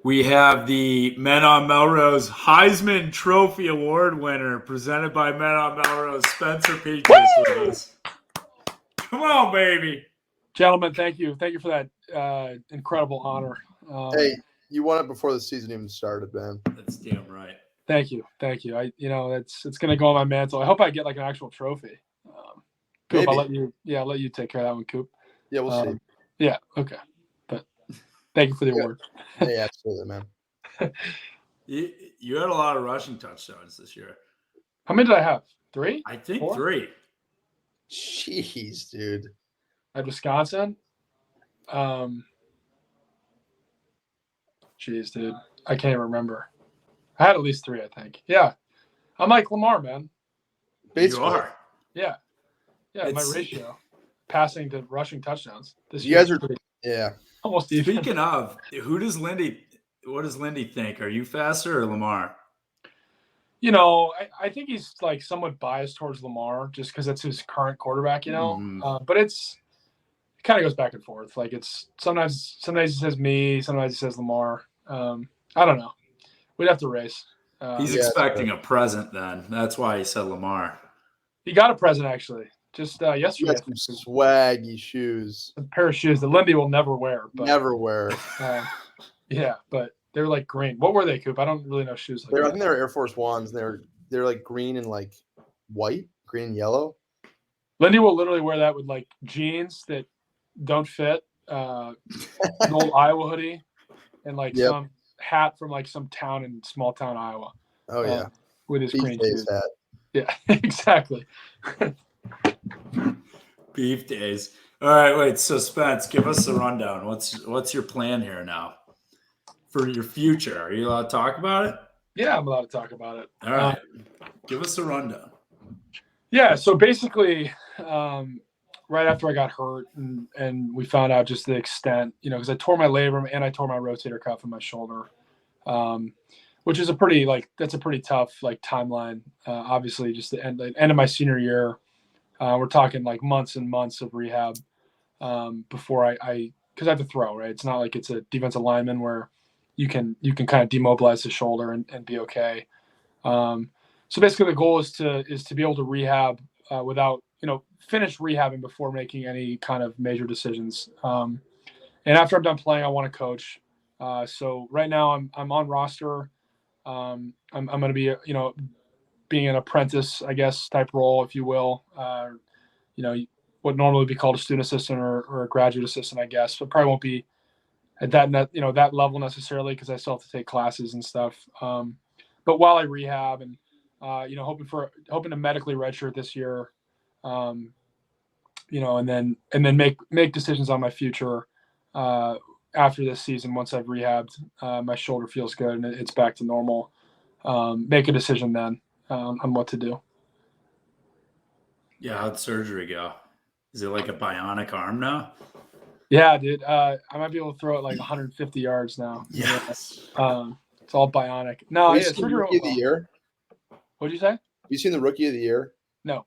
We have the Men on Melrose Heisman Trophy Award winner presented by Men on Melrose, Spencer Petras with us. Come on, baby. Gentlemen, thank you. Thank you for that incredible honor. Hey, you won it before the season even started, man. That's damn right. Thank you. It's going to go on my mantle. I hope I get like an actual trophy. Coop, I'll let you take care of that one, Coop. Yeah, we'll see. Yeah, okay. But thank you for the award. Hey, absolutely, man. You had a lot of rushing touchdowns this year. How many did I have? 3? I think 4? 3. Jeez, dude. At Wisconsin? Jeez, dude. I can't even remember. I had at least 3, I think. Yeah. I'm like Lamar, man. Basically. You are. Yeah. Yeah, my ratio. Passing to rushing touchdowns. This you year guys are almost even. Speaking of, what does Lindy think? Are you faster or Lamar? I think he's like somewhat biased towards Lamar just because that's his current quarterback, but it kind of goes back and forth. Like it's sometimes he says me, sometimes he says Lamar. I don't know. We'd have to race. He's expecting a present then. That's why he said Lamar. He got a present actually. Just yesterday. Some swaggy shoes. A pair of shoes that Lindy will never wear. But, never wear. Yeah, but they're like green. What were they, Coop? I don't really know shoes. I think they're Air Force Ones. They're like green and like white, green and yellow. Lindy will literally wear that with like jeans that don't fit, an old Iowa hoodie, and like some hat from like some town in small town Iowa. Oh yeah, with his green shoes. Hat. Yeah, exactly. Beef days. All right, wait. So Spence, give us the rundown. What's your plan here now for your future? Are you allowed to talk about it? Yeah, I'm allowed to talk about it. All right, give us the rundown. Yeah, so basically, right after I got hurt and we found out just the extent, because I tore my labrum and I tore my rotator cuff in my shoulder, which is a pretty tough timeline. Obviously, just the end of my senior year. We're talking like months and months of rehab before because I have to throw, right? It's not like it's a defensive lineman where you can kind of demobilize the shoulder and be okay. So basically the goal is to be able to rehab without, finish rehabbing before making any kind of major decisions. And after I'm done playing, I want to coach. So right now I'm on roster. I'm going to be, being an apprentice, I guess, type role, if you will. What normally would be called a student assistant or a graduate assistant, I guess, but probably won't be at that level necessarily because I still have to take classes and stuff. But while I rehab and hoping to medically redshirt this year, and then make decisions on my future after this season. Once I've rehabbed, my shoulder feels good and it's back to normal. Make a decision then on what to do. Yeah, how'd surgery go? Is it like a bionic arm now? Yeah, dude. I might be able to throw it like 150 yards now. Yes. It's all bionic. No, Have you seen the Rookie of the Year? What'd you say? Have you seen the Rookie of the Year? No.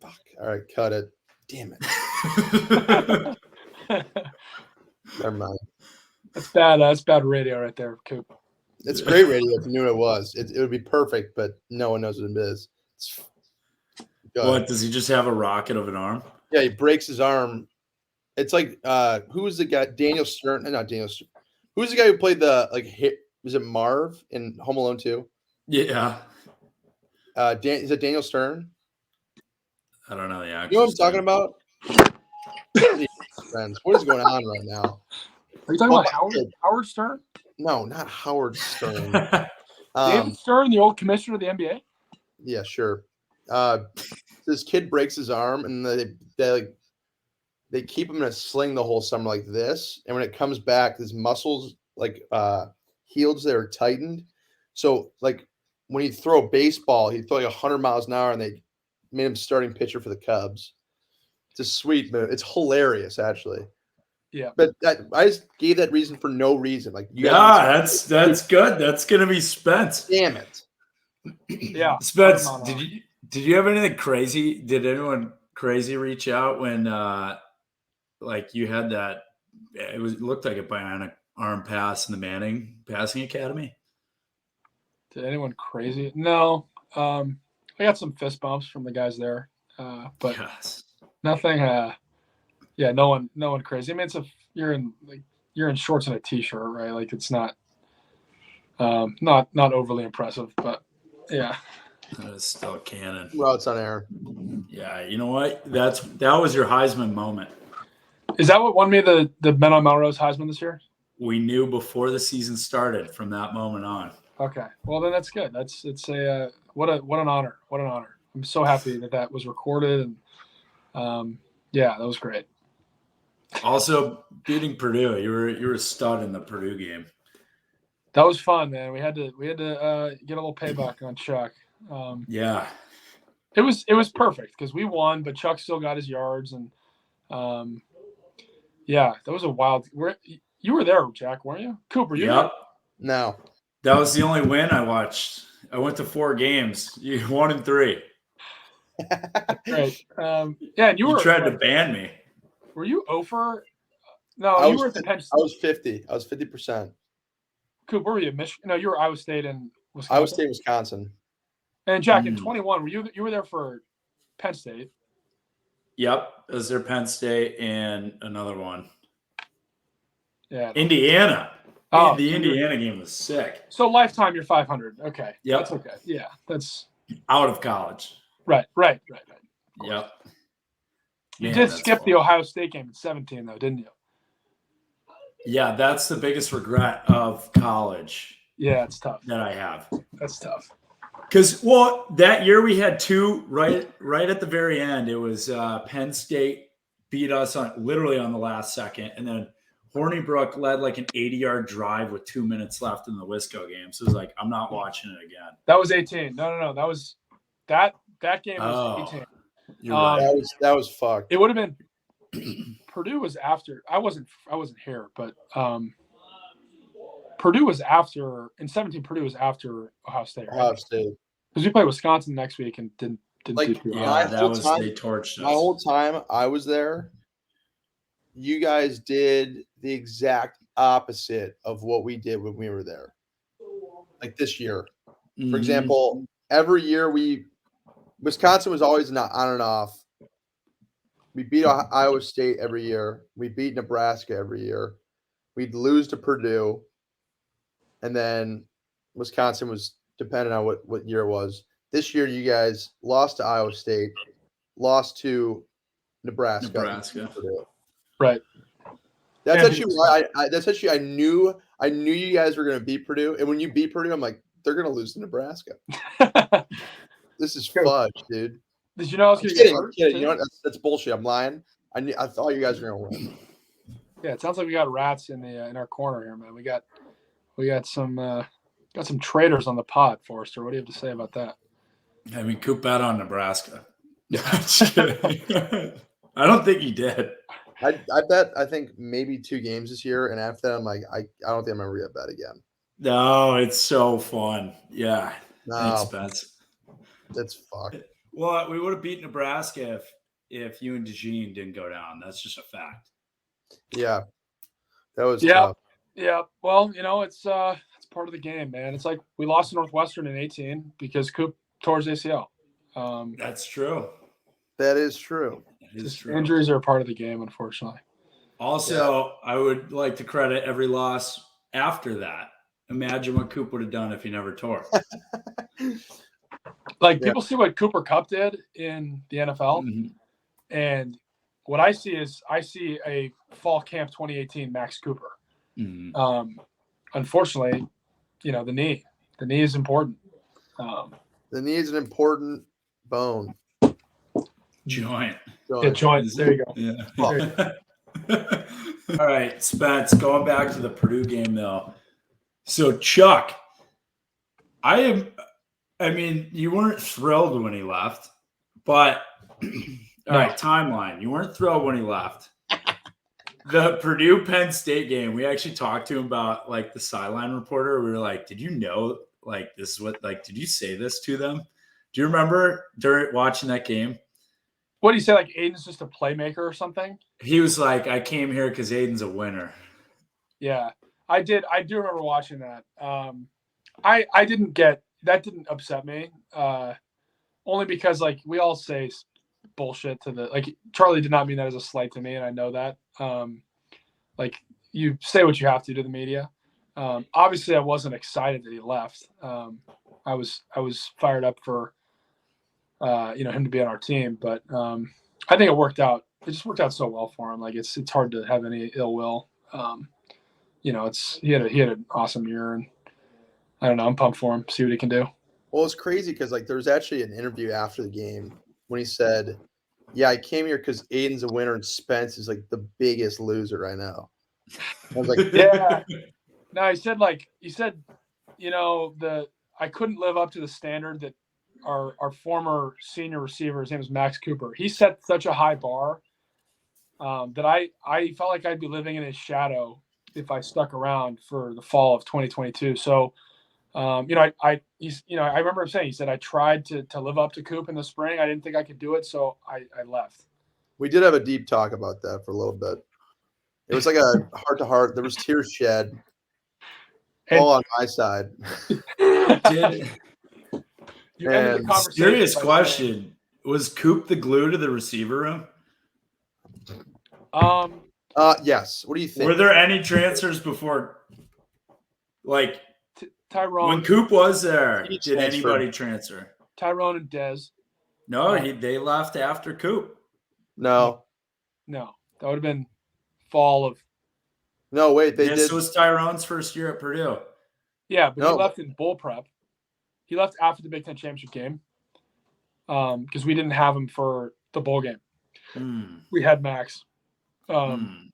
Fuck. All right, cut it. Damn it. Never mind. That's bad. That's bad radio right there, Coop. It's great radio if you knew what it was. It would be perfect, but no one knows what it is. What, does he just have a rocket of an arm? Yeah, he breaks his arm. It's like who was the guy? Daniel Stern. Not Daniel Stern. Who was the guy who played the was it Marv in Home Alone 2? Yeah. Is it Daniel Stern? I don't know. Yeah. You know what I'm talking about? Friends, what is going on right now? Are you talking about Howard Stern? No, not Howard Stern. David Stern, the old commissioner of the NBA? Yeah, sure. This kid breaks his arm, and they keep him in a sling the whole summer like this. And when it comes back, his muscles healed, they are tightened. So when he throw a baseball, he'd throw 100 miles an hour, and they made him starting pitcher for the Cubs. It's a sweet move. It's hilarious, actually. Yeah, but I just gave that reason for no reason. That's good. That's gonna be Spence. Damn it. Yeah, Spence. Did you have anything crazy? Did anyone crazy reach out when you had that? It looked like a bionic arm pass in the Manning Passing Academy? Did anyone crazy? No. I got some fist bumps from the guys there, but Yes. nothing. Yeah, no one crazy. I mean, you're in shorts and a t-shirt, right? Like it's not overly impressive, but yeah. That is still canon. Well, it's on air. Yeah, you know what? That was your Heisman moment. Is that what won me the Men on Melrose Heisman this year? We knew before the season started from that moment on. Okay, well then that's good. It's a what an honor. What an honor. I'm so happy that was recorded, and yeah, that was great. Also, beating Purdue, you were a stud in the Purdue game. That was fun, man. We had to get a little payback on Chuck. Yeah, it was perfect because we won, but Chuck still got his yards, and yeah, that was a wild. You were there, Jack, weren't you? Cooper, you? Yep. No. That was the only win I watched. I went to 4 games. You 1 and 3. Great. Yeah, and you were tried to ban me. Were you over? No, you were at the Penn State. I was 50. I was 50%. Coop, where were you? Michigan? No, you were Iowa State and Wisconsin. Iowa State, Wisconsin. And Jack, in 21, you were there for Penn State? Yep, it was their Penn State and another one. Yeah, Indiana. Oh, the Indiana game was sick. So lifetime, you're 500. Okay, yep, that's okay. Yeah, that's out of college. Right. Yep. You did skip the Ohio State game at 17, though, didn't you? Yeah, that's the biggest regret of college. Yeah, it's tough. That I have. That's tough. Because, that year we had 2 right at the very end. It was Penn State beat us literally on the last second, and then Hornibrook led like an 80-yard drive with 2 minutes left in the Wisco game. So it was like, I'm not watching it again. That was 18. No. That was that game was 18. You're right. That was fucked. It would have been Purdue was after. I wasn't here, but Purdue was after in 17. Purdue was after Ohio State. Right? Ohio State. Because we play Wisconsin next week and didn't like, do too well. Yeah, they torched us. My whole time I was there, you guys did the exact opposite of what we did when we were there. Like this year. Mm-hmm. For example, every year Wisconsin was always not on and off. We beat Iowa State every year. We beat Nebraska every year. We'd lose to Purdue. And then Wisconsin was dependent on what year it was. This year, you guys lost to Iowa State, lost to Nebraska. Right. That's actually why I knew you guys were going to beat Purdue. And when you beat Purdue, I'm like, they're going to lose to Nebraska. This is fudge, dude. Did you know I was going to get hurt? You know what? That's bullshit. I'm lying. I thought you guys were going to win. Yeah, it sounds like we got rats in our corner here, man. We got some traitors on the pod, Forrester. What do you have to say about that? I mean, Coop bet on Nebraska. I don't think he did. I bet I think maybe 2 games this year, and after that, I'm like, I don't think I'm gonna re-bet bet again. No, it's so fun. Yeah, no, Spence. That's fucked. Well, we would have beat Nebraska if you and DeJean didn't go down. That's just a fact. Yeah, that was tough. Yeah. Well, it's part of the game, man. It's like we lost to Northwestern in 18 because Coop tore his ACL. That's true. That is true. Injuries are a part of the game, unfortunately. Also, I would like to credit every loss after that. Imagine what Coop would have done if he never tore. People see what Cooper Kupp did in the NFL, mm-hmm. and what I see is a fall camp 2018 Max Cooper. Mm-hmm. Unfortunately, the knee is important. The knee is an important bone. Joint. Yeah, joint. There you go. Yeah. All right, Spence, going back to the Purdue game, though. So, Chuck, I mean, you weren't thrilled when he left, but all right, timeline. You weren't thrilled when he left. The Purdue Penn State game, we actually talked to him about like the sideline reporter. We were like, did you know like this is what did you say this to them? Do you remember during watching that game? What do you say? Like Aiden's just a playmaker or something? He was like, I came here because Aiden's a winner. Yeah. I did. I do remember watching that. I didn't get that. Didn't upset me. Only because like we all say bullshit to the like. Charlie did not mean that as a slight to me, and I know that. Like you say what you have to the media. Obviously, I wasn't excited that he left. I was fired up for him to be on our team, but I think it worked out. It just worked out so well for him. Like it's hard to have any ill will. He had an awesome year, and I don't know. I'm pumped for him. See what he can do. Well, it's crazy because like there was actually an interview after the game when he said, "Yeah, I came here because Aiden's a winner and Spence is like the biggest loser I know." I was like, Yeah. No, he said, I couldn't live up to the standard that our former senior receiver, his name is Max Cooper. He set such a high bar that I felt like I'd be living in his shadow if I stuck around for the fall of 2022. So, I remember him saying, he said, I tried to live up to Coop in the spring. I didn't think I could do it. So I left. we did have a deep talk about that for a little bit. It was like a heart to heart. There was tears shed. All on my side. Did you ended the conversation serious by question. saying, Was Coop the glue to the receiver room? Yes. What do you think? Were there any transfers before? Like Tyrone. when Coop was there, He did transferred. anybody transfer? Tyrone and Dez. No, they left after Coop. No. No, that would have been fall of. No, wait. They This did. was Tyrone's first year at Purdue. Yeah, but No. he left in bowl prep. He left after the Big Ten championship game because we didn't have him for the bowl game. We had Max. And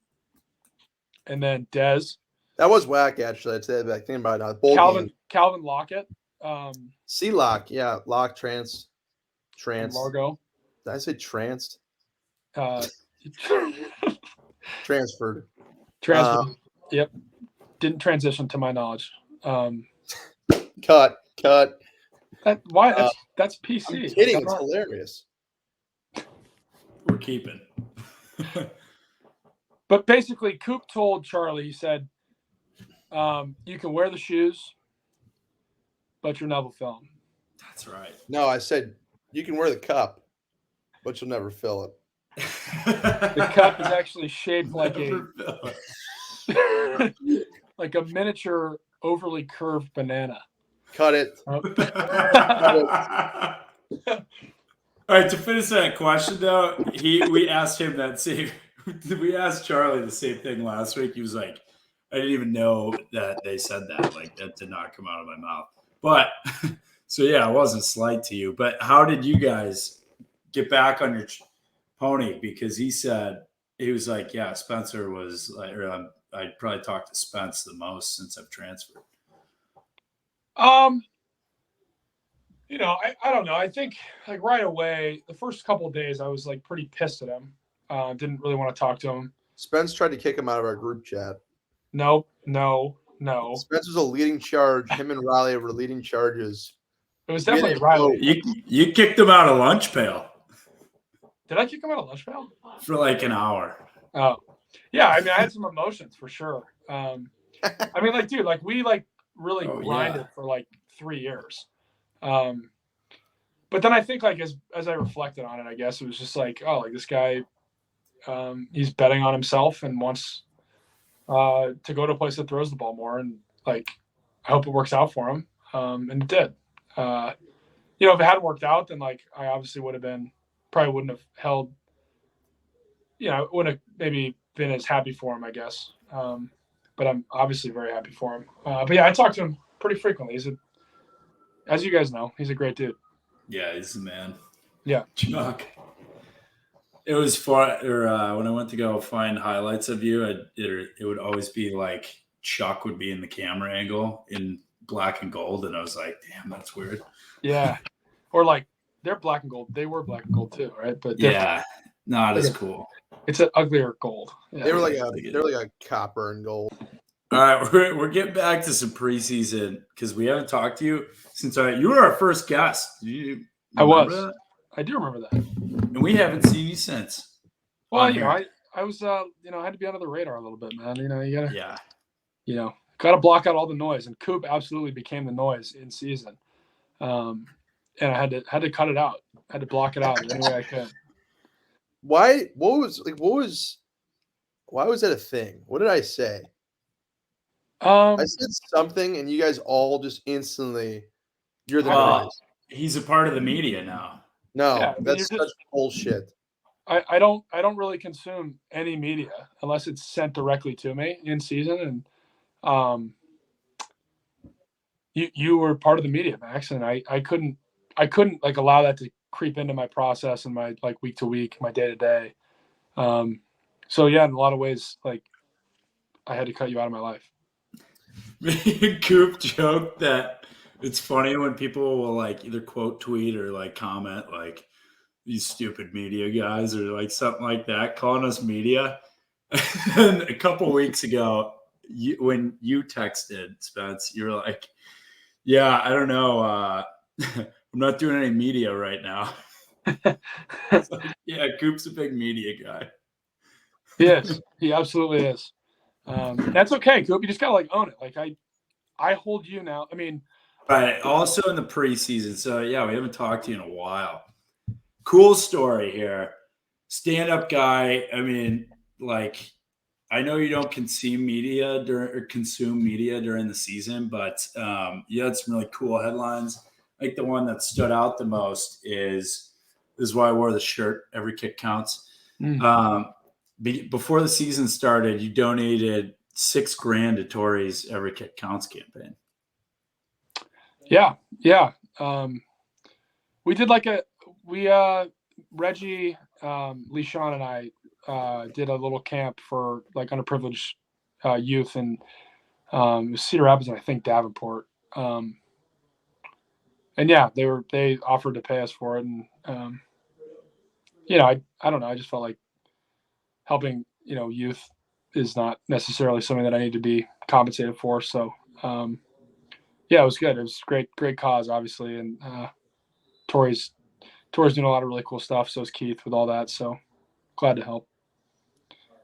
then Dez. That was whack, actually. I'd say that. Thinking about it now. Bowl game. Calvin Lockett. C-Lock. Yeah. Lock, trans. Largo. Did I say trans? Transfer. Transferred. Yep. Didn't transition to my knowledge. Cut. Why? That's PC. I'm kidding. Like, It's hilarious. We're keeping. But basically, Coop told Charlie, he said, you can wear the shoes, but you'll never fill them. That's right. No, I said you can wear the cup, but you'll never fill it. The cup is actually shaped like like a miniature, overly curved banana. Cut it. All right, to finish that question though, we asked him that same. We asked Charlie the same thing last week. He was like, "I didn't even know that they said that. Like that did not come out of my mouth." But so yeah, it wasn't slight to you. But how did you guys get back on your pony? Because he said he was like, "Yeah, Spencer was like, or I'd probably talked to Spence the most since I've transferred." I don't know. I think like right away, the first couple of days, I was like pretty pissed at him. Didn't really want to talk to him. Spence tried to kick him out of our group chat. No. Spence was a leading charge. Him and Riley were leading charges. It was definitely Riley. You kicked him out of lunch pail. Did I kick him out of lunch pail? For like an hour. Oh, yeah. I mean, I had some emotions for sure. I mean, like, dude, like we like really grinded for like 3 years. But then I think like as I reflected on it, I guess it was just like, oh, like this guy, he's betting on himself and wants to go to a place that throws the ball more. And like, I hope it works out for him. And it did. If it hadn't worked out, then like I obviously probably wouldn't have held, wouldn't have maybe been as happy for him, I guess. But I'm obviously very happy for him. But yeah, I talk to him pretty frequently. As you guys know, he's a great dude. Yeah, he's the man. Yeah. Chuck. It was fun. Or when I went to go find highlights of you, it would always be like Chuck would be in the camera angle in black and gold, and I was like, "Damn, that's weird." Yeah, or like they're black and gold. They were black and gold too, right? But yeah, not as cool. It's an uglier gold. Yeah. They're like a copper and gold. All right, we're getting back to some preseason because we haven't talked to you since you were our first guest. I was. That? I do remember that. And we haven't seen you since. Well, I was, I had to be under the radar a little bit, man. You gotta, got to block out all the noise. And Coop absolutely became the noise in season. And I had to cut it out. I had to block it out any way I could. Why? Why was that a thing? What did I say? I said something, and you guys all just instantly, you're the noise. He's a part of the media now. No, Yeah, I mean, that's such bullshit. I don't really consume any media unless it's sent directly to me in season. And you were part of the media, Max, and I couldn't like allow that to creep into my process and my like week to week, my day to day. So yeah, in a lot of ways, like I had to cut you out of my life. Coop joked that it's funny when people will like either quote tweet or like comment like these stupid media guys or like something like that, calling us media. And a couple weeks ago, when you texted Spence, you were like, "Yeah, I don't know. I'm not doing any media right now." So, yeah, Coop's a big media guy. He is. He absolutely is. That's okay, Coop. You just gotta like own it. Like I hold you now. I mean, right. Also in the preseason. So yeah, we haven't talked to you in a while. Cool story here. Stand-up guy. I mean, like, I know you don't consume media during the season, but you had some really cool headlines. Like the one that stood out the most is why I wore the shirt. Every kick counts. Before the season started, you donated $6,000 to Tory's Every Kick Counts campaign. Yeah. We did Reggie, Lee Sean and I did a little camp for like underprivileged youth in Cedar Rapids and I think Davenport. And yeah, they offered to pay us for it. And, I don't know. I just felt like helping, youth is not necessarily something that I need to be compensated for. So, yeah, it was good. It was great cause, obviously. And Tory's doing a lot of really cool stuff. So is Keith with all that. So glad to help.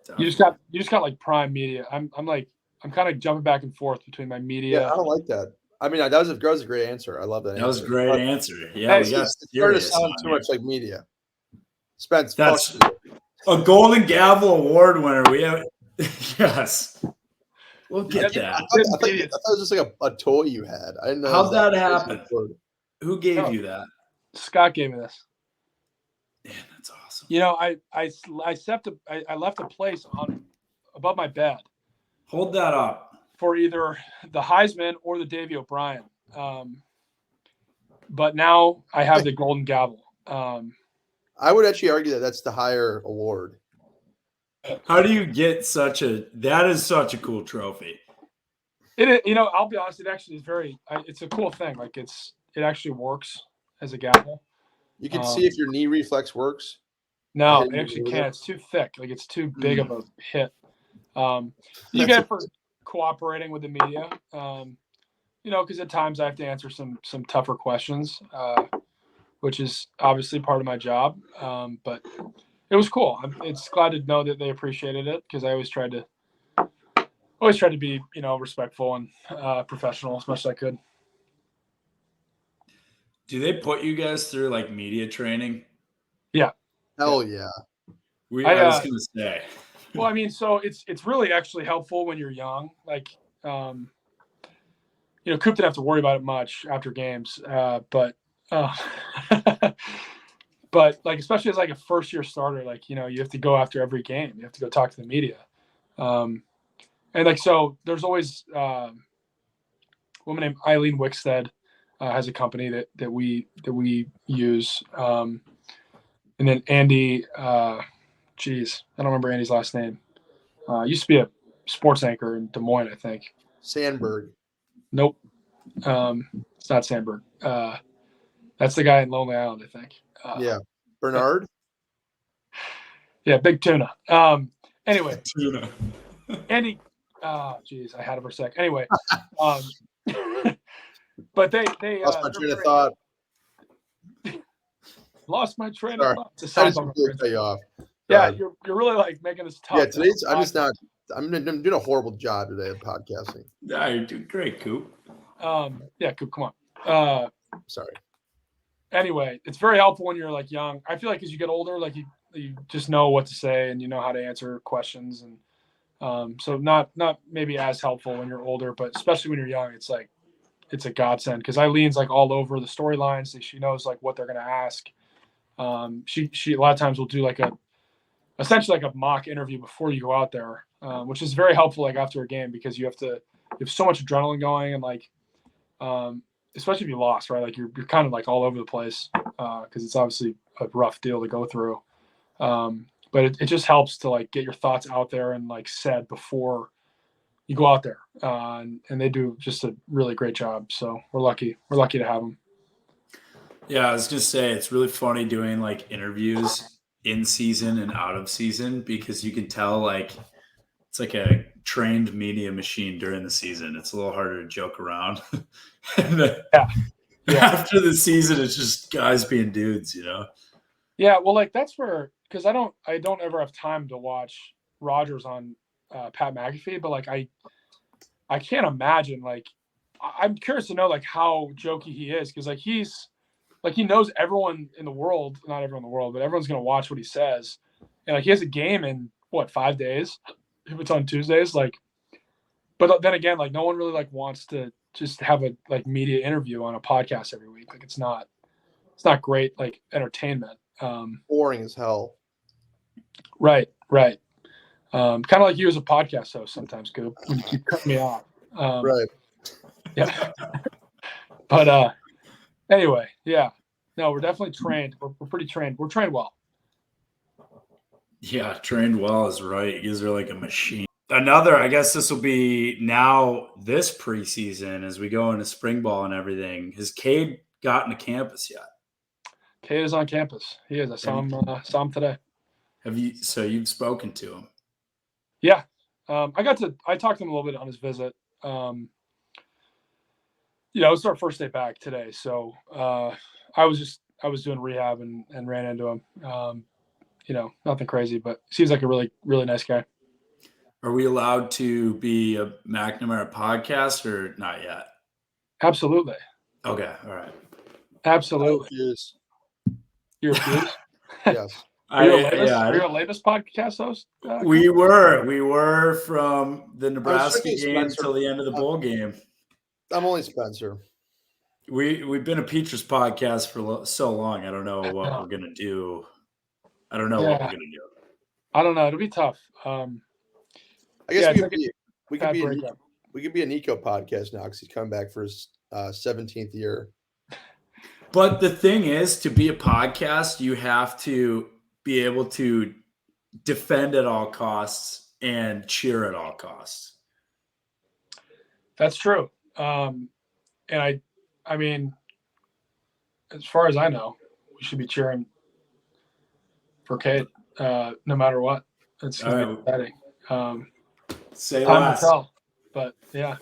Definitely. You just got like prime media. I'm kind of jumping back and forth between my media. Yeah, I don't like that. I mean, that was a great answer. I love that. That was a great answer. Yeah, it's starting to sound too much like media. Spence, that's a Golden Gavel Award winner. We have yes. We'll get that. I thought it was just like a toy you had. I didn't know. How'd that happen? Who gave you that? Scott gave me this. Yeah, that's awesome. I left a place above my bed. Hold that up. For either the Heisman or the Davey O'Brien. But now I have the Golden Gavel. I would actually argue that that's the higher award. How do you get that is such a cool trophy. I'll be honest, it actually is it's a cool thing. Like it actually works as a gavel. You can see if your knee reflex works. No, it actually can't. It's too thick. Like it's too big of a hit. You get it for cooperating with the media. Because at times I have to answer some tougher questions, which is obviously part of my job. But it was cool. It's glad to know that they appreciated it because I always tried to be, respectful and professional as much as I could. Do they put you guys through like media training? Yeah. Hell yeah. I was going to say. Well, I mean, so it's really actually helpful when you're young. Like, Coop didn't have to worry about it much after games, but like, especially as like a first year starter, like, you have to go after every game. You have to go talk to the media. And like, so there's always a woman named Eileen Wickstead has a company that we use. And then Andy, I don't remember Andy's last name. Used to be a sports anchor in Des Moines, I think. Sandberg. Nope. It's not Sandberg. That's the guy in Lonely Island, I think. Yeah. Bernard? Yeah, Big Tuna. Anyway. Tuna. Andy, I had it for a sec. Anyway. But they lost my train of thought. Lost my train Sorry. of thought. I just really cut you off. Yeah, you're really like making this tough. Yeah, today's I'm just not I'm doing a horrible job today of podcasting. Yeah, you're doing great, Coop. Yeah, Coop, come on. Sorry. Anyway, it's very helpful when you're like young. I feel like as you get older, like you just know what to say and you know how to answer questions, and so not maybe as helpful when you're older, but especially when you're young, it's like it's a godsend because Eileen's like all over the storylines. So she knows like what they're gonna ask. She a lot of times will do like essentially like a mock interview before you go out there, which is very helpful like after a game because you have so much adrenaline going and like especially if you lost, right? Like you're kind of like all over the place because it's obviously a rough deal to go through. But it just helps to like get your thoughts out there and like said before you go out there. And they do just a really great job. So we're lucky to have them. Yeah, I was gonna say it's really funny doing like interviews in season and out of season because you can tell like it's like a trained media machine during the season. It's a little harder to joke around. And then after the season, it's just guys being dudes, you know? Yeah, well, like that's where because I don't ever have time to watch Rogers on Pat McAfee, but like I can't imagine like I'm curious to know like how jokey he is because like he's like he knows everyone in the world, not everyone in the world, but everyone's gonna watch what he says, and like he has a game in what 5 days if it's on Tuesdays, like. But then again, like no one really like wants to just have a like media interview on a podcast every week. Like it's not great like entertainment. Boring as hell. Right. Kind of like you as a podcast host sometimes, Coop, when you keep cutting me off. Right. Yeah. But anyway, yeah. No, we're definitely trained. We're pretty trained. We're trained well. Yeah, trained well is right. You guys are like a machine. Another, I guess this will be now this preseason as we go into spring ball and everything. Has Cade gotten to campus yet? Cade is on campus. He is. I saw him today. So you've spoken to him? Yeah. I talked to him a little bit on his visit. It was our first day back today. So I was doing rehab and ran into him. Nothing crazy, but seems like a really, really nice guy. Are we allowed to be a McNamara podcast or not yet? Absolutely. Okay. All right. Absolutely. Yes. You're a Yes. Are you a latest podcast host? We were from the Nebraska game till the end of the bowl game. I'm only Spencer. We've been a Petras podcast for so long. I don't know what we're gonna do. I don't know what we're gonna do. I don't know. It'll be tough. I guess we could be a Nico podcast now because he's coming back for his 17th year. But the thing is, to be a podcast, you have to be able to defend at all costs and cheer at all costs. That's true. And I mean, as far as I know, we should be cheering for Cade, no matter what. It's going to be exciting. Say time less. to tell, but yeah.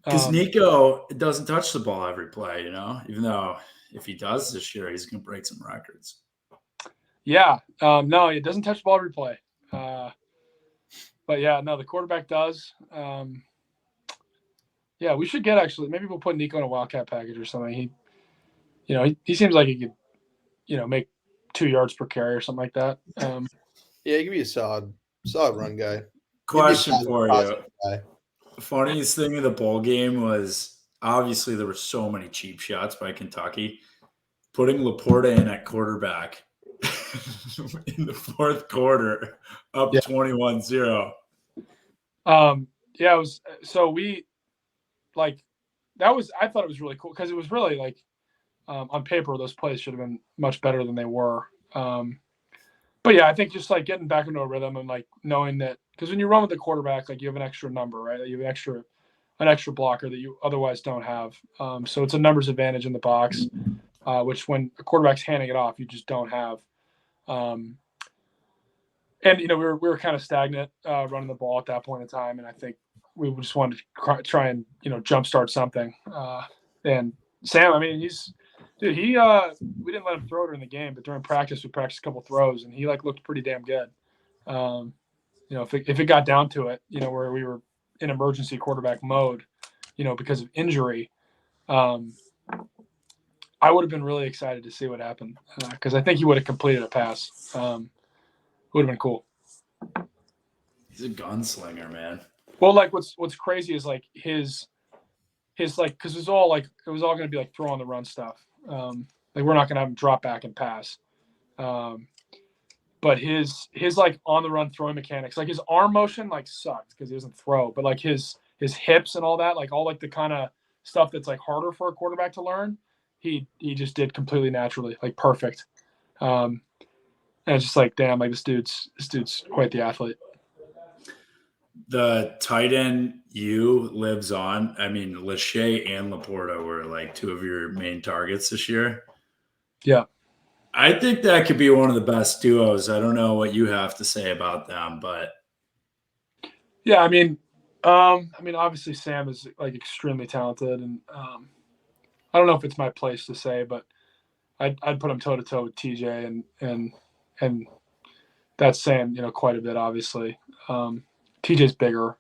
Because Nico doesn't touch the ball every play, even though if he does this year, he's going to break some records. Yeah. No, it doesn't touch the ball every play. But yeah, no, the quarterback does. Yeah, we should maybe we'll put Nico in a Wildcat package or something. He seems like he could, make 2 yards per carry or something like that. Yeah, he could be a solid run guy. Question for you. The funniest thing in the bowl game was obviously there were so many cheap shots by Kentucky. Putting Laporta in at quarterback in the fourth quarter, up 21-0. Yeah, it was. So we like that was. I thought it was really cool because it was really like on paper those plays should have been much better than they were. But yeah, I think just like getting back into a rhythm and like knowing that because when you run with the quarterback, like you have an extra number, right? You have an extra blocker that you otherwise don't have. So it's a numbers advantage in the box, which when a quarterback's handing it off, you just don't have. And we were kind of stagnant running the ball at that point in time, and I think we just wanted to try and jumpstart something. And Sam, I mean, we didn't let him throw during the game, but during practice we practiced a couple throws, and he looked pretty damn good. if it got down to it, where we were in emergency quarterback mode, because of injury, I would have been really excited to see what happened because I think he would have completed a pass. Would have been cool. He's a gunslinger, man. Well, like what's crazy is like his like, because it was all going to be like throw on the run stuff. Like we're not going to have him drop back and pass. But his like on the run throwing mechanics, like his arm motion like sucked because he doesn't throw, but like his hips and all that, like all like the kind of stuff that's like harder for a quarterback to learn, he just did completely naturally, like perfect. And it's just like, damn, like this dude's quite the athlete. The tight end lives on. I mean, Lachey and Laporta were like two of your main targets this year. Yeah. I think that could be one of the best duos. I don't know what you have to say about them, but yeah, I mean, obviously Sam is like extremely talented, and I don't know if it's my place to say, but I'd put him toe to toe with TJ, and that's saying quite a bit, obviously. TJ's bigger,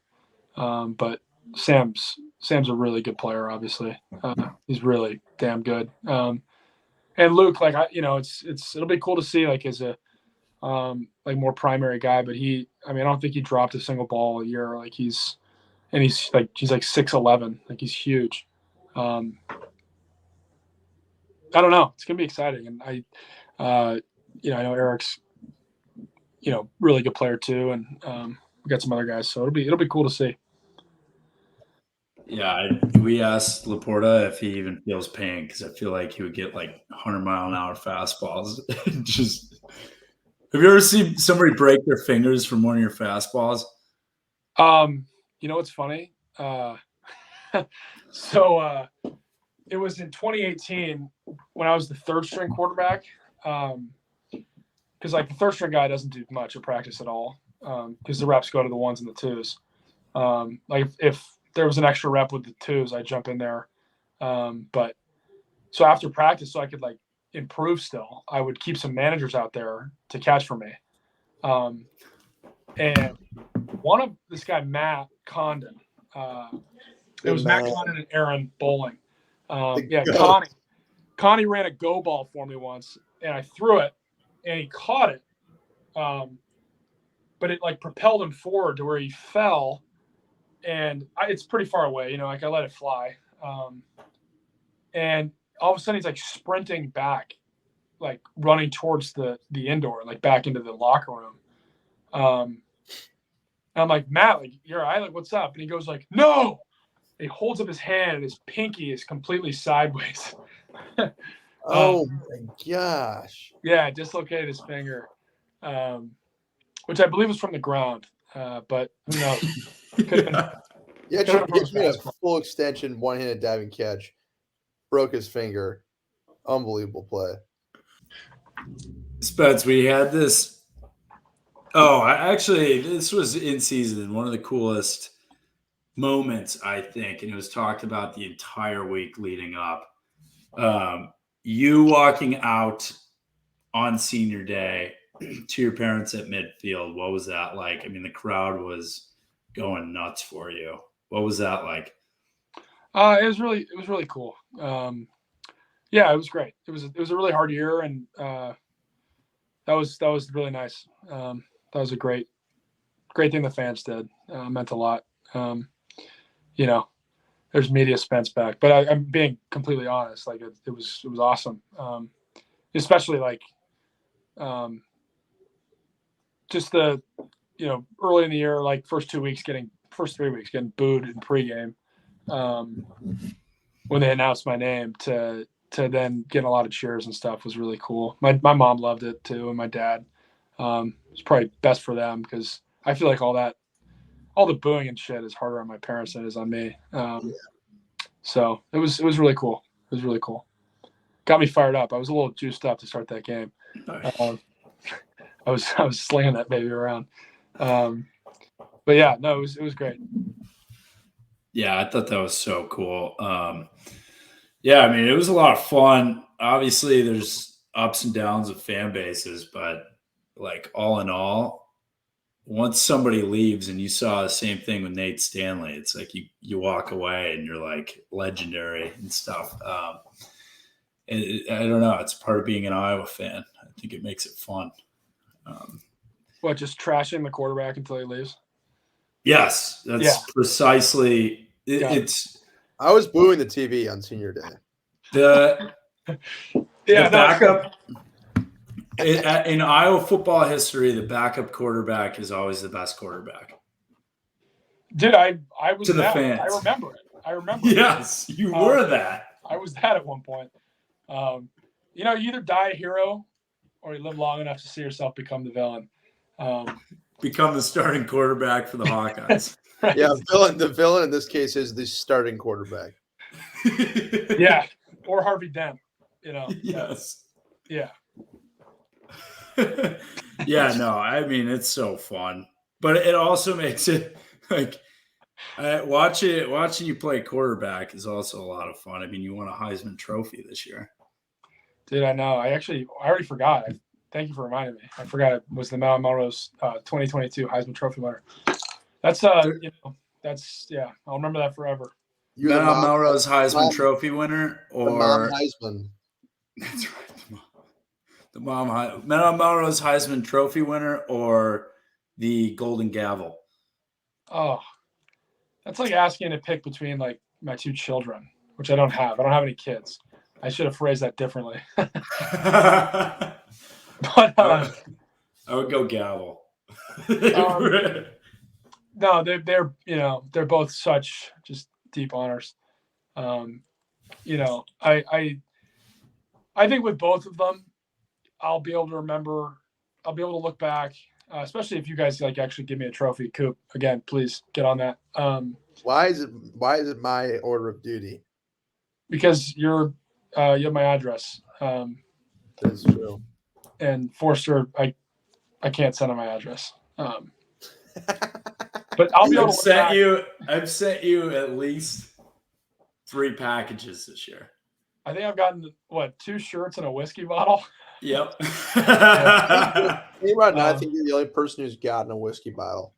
but Sam's a really good player. Obviously, he's really damn good. And Luke, like it'll be cool to see like as a like more primary guy, but I don't think he dropped a single ball a year. Like he's like 6'11", like he's huge. I don't know. It's gonna be exciting, and I know Eric's really good player too, and we got some other guys, so it'll be cool to see. yeah, we asked Laporta if he even feels pain because I feel like he would get like 100-mile-an-hour fastballs. Just have you ever seen somebody break their fingers from one of your fastballs? What's funny? So it was in 2018 when I was the third string quarterback. Because like the third string guy doesn't do much at practice at all. Because the reps go to the ones and the twos. Like if there was an extra rep with the twos, I'd jump in there. But so after practice, so I could like improve still, I would keep some managers out there to catch for me. And one of this guy, Matt Condon, it was Matt Condon and Aaron Bowling. Connie ran a go ball for me once, and I threw it, and he caught it. But it like propelled him forward to where he fell, and it's pretty far away, like I let it fly. And all of a sudden he's like sprinting back, like running towards the indoor, like back into the locker room. And I'm like, Matt, like, you're all right? Like, what's up? And he goes like, no. And he holds up his hand, and his pinky is completely sideways. Oh my gosh. Yeah, dislocated his finger, which I believe was from the ground. But who knows? Yeah, he made a full extension, one-handed diving catch, broke his finger. Unbelievable play. Spence, we had this. This was in season. One of the coolest moments, I think, and it was talked about the entire week leading up. You walking out on senior day to your parents at midfield. What was that like? I mean, the crowd was going nuts for you. What was that like? It was really cool. Yeah, it was great. It was a really hard year, and that was really nice. That was a great thing the fans did. Meant a lot. There's media Spence back, but I'm being completely honest. Like it was awesome. Especially like just the early in the year, like first 3 weeks getting booed in pregame when they announced my name to then get a lot of cheers and stuff was really cool. My mom loved it too, and my dad. It's probably best for them because I feel like all the booing and shit is harder on my parents than it is on me. So it was really cool. It was really cool. Got me fired up. I was a little juiced up to start that game. I was slinging that baby around. But yeah, no, it was great. Yeah, I thought that was so cool. Yeah, I mean, it was a lot of fun. Obviously, there's ups and downs of fan bases, but like all in all, once somebody leaves and you saw the same thing with Nate Stanley, it's like you walk away and you're like legendary and stuff. I don't know. It's part of being an Iowa fan. I think it makes it fun. What, just trashing the quarterback until he leaves? Yes, that's precisely. It's. I was booing the TV on senior day. The Yeah, backup in Iowa football history, the backup quarterback is always the best quarterback. Dude, I was to the that. fans. I remember it. Yes, you were that. I was that at one point. You either die a hero or you live long enough to see yourself become the villain. Become the starting quarterback for the Hawkeyes. Right. Yeah, the villain in this case is the starting quarterback. Yeah, or Harvey Dent. Yes. Yeah. Yeah, no, I mean it's so fun, but it also makes it like watching you play quarterback is also a lot of fun. I mean, you won a Heisman Trophy this year. Dude, I know. I already forgot. Thank you for reminding me. I forgot it was the Melrose 2022 Heisman Trophy winner. That's I'll remember that forever. You're the Melrose Heisman Trophy winner, or the mom Heisman. That's right. The mom Melrose Heisman Trophy winner, or the Golden Gavel. Oh, that's like asking to pick between like my two children, which I don't have. I don't have any kids. I should have phrased that differently. But I would go Gavel. No, they're both such just deep honors. I think with both of them, I'll be able to remember. I'll be able to look back, especially if you guys like actually give me a trophy. Coop, again, please get on that. Why is it my order of duty? Because you have my address. That's true. And Forster, I can't send him my address. But I'll be able to. I've sent you at least 3 packages this year. I think I've gotten 2 shirts and a whiskey bottle. Yep. I think you're the only person who's gotten a whiskey bottle.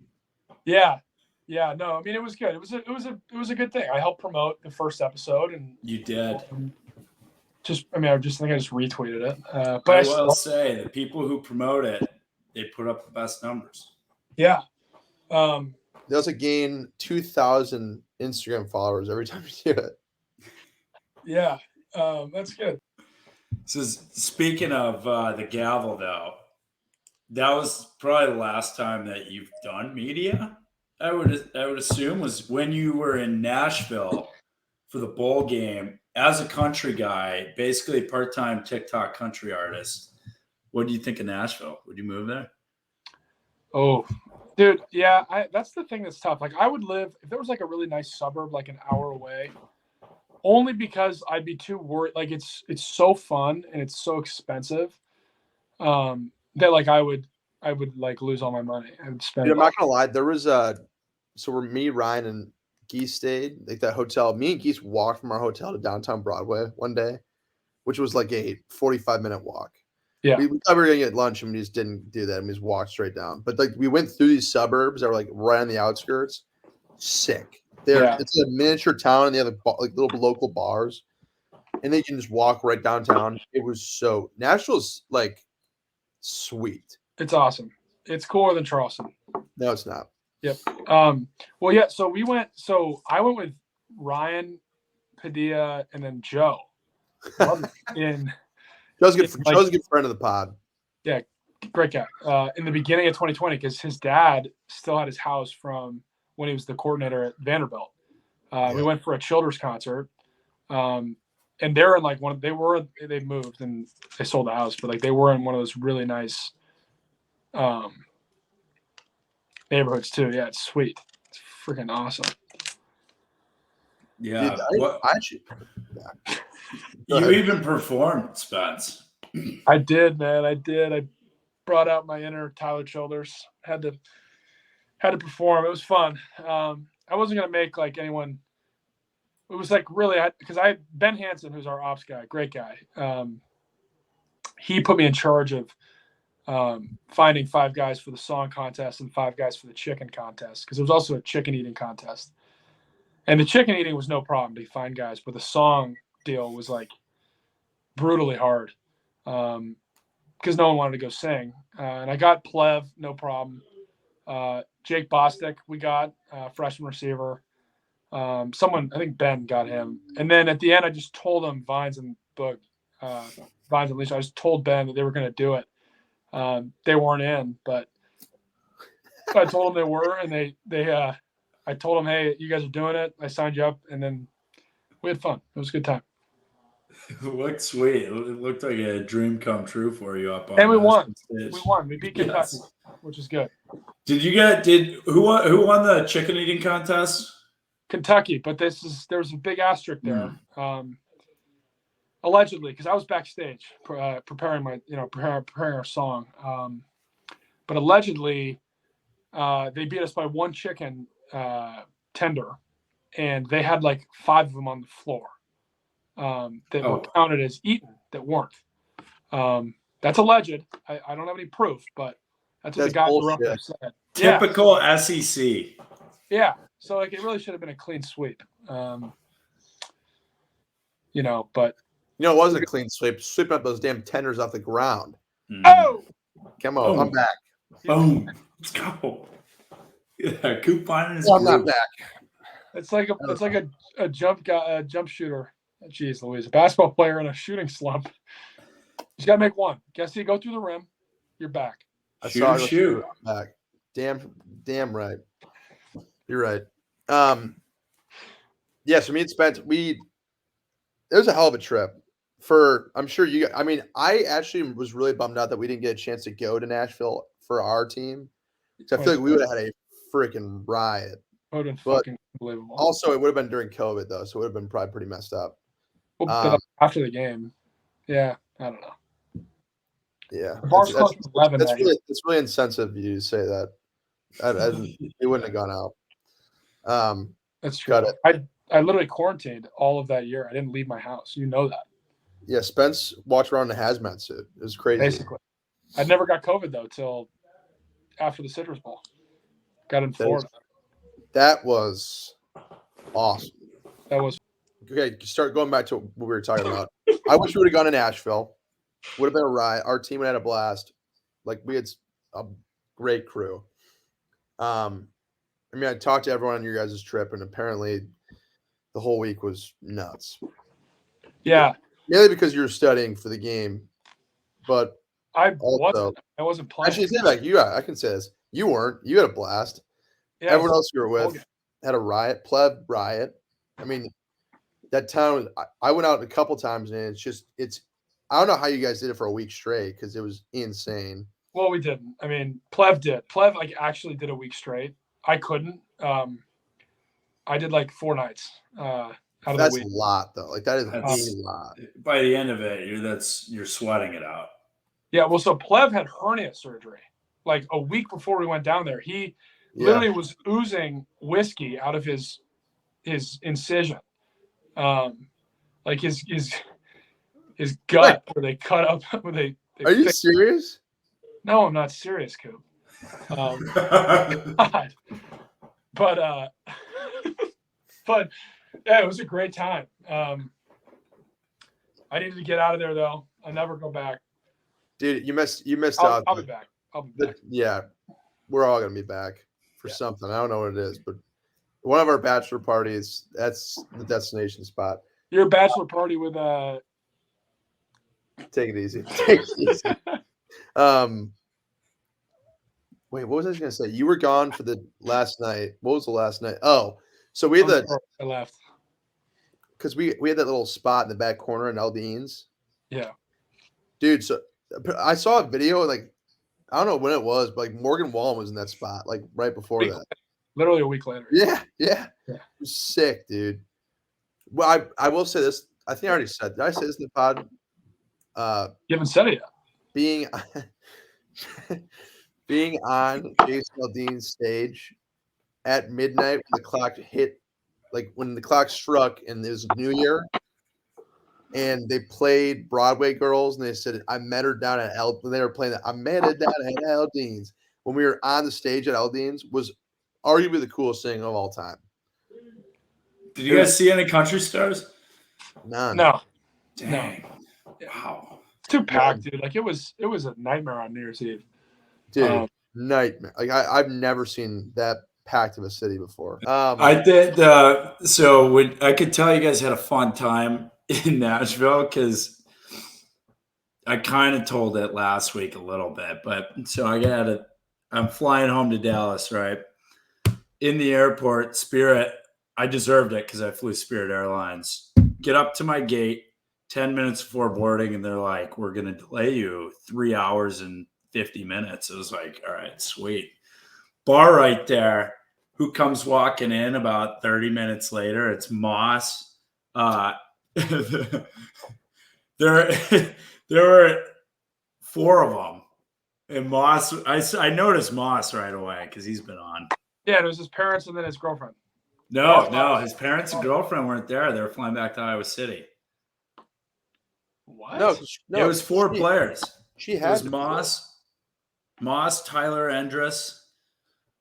Yeah. No, I mean it was good. It was a good thing. I helped promote the first episode, and you did. I just retweeted it. But I will say the people who promote it, they put up the best numbers. Yeah. They also gain 2,000 Instagram followers every time you do it. Yeah, that's good. So speaking of the gavel, though, that was probably the last time that you've done media. I would assume was when you were in Nashville for the bowl game as a country guy, basically a part-time TikTok country artist. What do you think of Nashville? Would you move there? Oh, dude, yeah, that's the thing that's tough. Like, I would live if there was like a really nice suburb, like an hour away, only because I'd be too worried. Like, it's so fun and it's so expensive that like I would like lose all my money and spend. Dude, I'm not gonna lie. There was so where me, Ryan, and Geese stayed, like that hotel. Me and Geese walked from our hotel to downtown Broadway one day, which was like a 45-minute walk. Yeah, we thought we were gonna get lunch and we just didn't do that. And we just walked straight down. But like we went through these suburbs that were like right on the outskirts. Sick. It's a miniature town, and they have like little local bars, and they can just walk right downtown. It was so Nashville's like sweet. It's awesome. It's cooler than Charleston. No, it's not. Yep. Well, yeah. So I went with Ryan, Padilla, and then Joe. Joe's a good friend of the pod. Yeah, great guy. In the beginning of 2020, because his dad still had his house from when he was the coordinator at Vanderbilt. We went for a Childers concert, and they're in like they moved and they sold the house, but like they were in one of those really nice neighborhoods too. Yeah, it's sweet. It's freaking awesome. Yeah. Dude, you even performed, Spence. I did, man. I did. I brought out my inner Tyler Childers. Had to perform. It was fun. I wasn't gonna make like anyone. It was like really because Ben Hansen, who's our ops guy, great guy. He put me in charge of finding 5 guys for the song contest and 5 guys for the chicken contest, because there was also a chicken eating contest. And the chicken eating was no problem to find guys, but the song deal was like brutally hard because no one wanted to go sing. And I got Plev, no problem. Jake Bostic, we got freshman receiver. Someone, I think Ben got him. And then at the end, I just told him Vines and Leash. I just told Ben that they were going to do it. They weren't in, but I told them they were, and I told them, hey, you guys are doing it. I signed you up, and then we had fun. It was a good time. It looked sweet. It looked like a dream come true for you up on. And we won. Stage. We won. We beat Kentucky, which is good. Who won the chicken eating contest? Kentucky, but there's a big asterisk there. Allegedly, because I was backstage preparing our song. But allegedly, they beat us by 1 chicken tender, and they had like 5 of them on the floor that were counted as eaten that weren't. That's alleged. I don't have any proof, but that's what the guys were up there said. Typical SEC. Yeah. So like it really should have been a clean sweep. But it wasn't a clean sweep. Sweeping up those damn tenders off the ground. Oh, come on, I'm back. Boom, let's go. Yeah, Coop finding his. I'm not back. It's like a jump shooter. Jeez Louise, a basketball player in a shooting slump. You just gotta make one. Guess you go through the rim, you're back. Shoot. Back. Damn right. You're right. So me and Spence, it was a hell of a trip. I'm sure I actually was really bummed out that we didn't get a chance to go to Nashville for our team. Because I feel like we would have had a freaking riot. Would have been fucking unbelievable. Also, it would have been during COVID though, so it would have been probably pretty messed up. Well, but after the game, yeah, I don't know. Yeah, that's 11. That's really insensitive of you to say that. It wouldn't have gone out. That's true. I literally quarantined all of that year. I didn't leave my house. You know that. Yeah, Spence walked around in a hazmat suit. It was crazy. Basically, I never got COVID though till after the Citrus Bowl. Got in Florida. That was awesome. That was okay. Start going back to what we were talking about. I wish we would have gone to Nashville. Would have been a riot. Our team would have had a blast. Like we had a great crew. I talked to everyone on your guys' trip, and apparently the whole week was nuts. Yeah. Mainly because you were studying for the game, but I wasn't playing. Actually, say that I can say this. You weren't. You had a blast. Yeah, everyone else you were with had a riot. Pleb riot. I mean, that town. I went out a couple times, and it's. I don't know how you guys did it for a week straight because it was insane. Well, we didn't. I mean, Plev did. Plev actually did a week straight. I couldn't. I did 4 nights. Out of That's the week. A lot, though. That is a lot. By the end of it, you're sweating it out. Yeah. Well, so Plev had hernia surgery a week before we went down there. He literally was oozing whiskey out of his incision, his gut where they cut up. Where they Are you serious? No, I'm not serious, Coop. God. But yeah, it was a great time. I needed to get out of there though. I'll never go back. Dude, you missed out. I'll be back. Yeah, we're all gonna be back for something. I don't know what it is, but one of our bachelor parties, that's the destination spot. Your bachelor party with Take it easy. Take it easy. Wait, what was I gonna say? You were gone for the last night. What was the last night? Oh, so we had I left. Because we had that little spot in the back corner in Aldean's. Yeah. Dude, so I saw a video, I don't know when it was, but Morgan Wallen was in that spot, right before that. Literally a week later. Yeah. It was sick, dude. Well, I will say this. I think I already said. Did I say this in the pod? You haven't said it yet. Being on Jason Aldean's stage at midnight when the clock hit, when the clock struck and it was New Year, and they played Broadway Girls, and they said, I met her down at when they were playing that. I met her down at Aldean's. When we were on the stage at Aldean's, was arguably the coolest thing of all time. Did you guys see any country stars? None. No. Dang. Wow. It's too packed, dude. Like it was a nightmare on New Year's Eve. Dude, nightmare. Like I've never seen that packed of a city before. I did. So I could tell you guys had a fun time in Nashville because I kind of told it last week a little bit, but so I'm flying home to Dallas, right? In the airport, Spirit, I deserved it because I flew Spirit Airlines. Get up to my gate 10 minutes before boarding, and they're like, we're going to delay you 3 hours and 50 minutes. It was like, all right, sweet. Bar right there. Who comes walking in about 30 minutes later? It's Moss. There were 4 of them. And Moss, I noticed Moss right away because he's been on. Yeah, it was his parents and then his girlfriend. No, his parents and girlfriend weren't there. They were flying back to Iowa City. What? No, it was 4 players. She had Moss, Tyler Endress.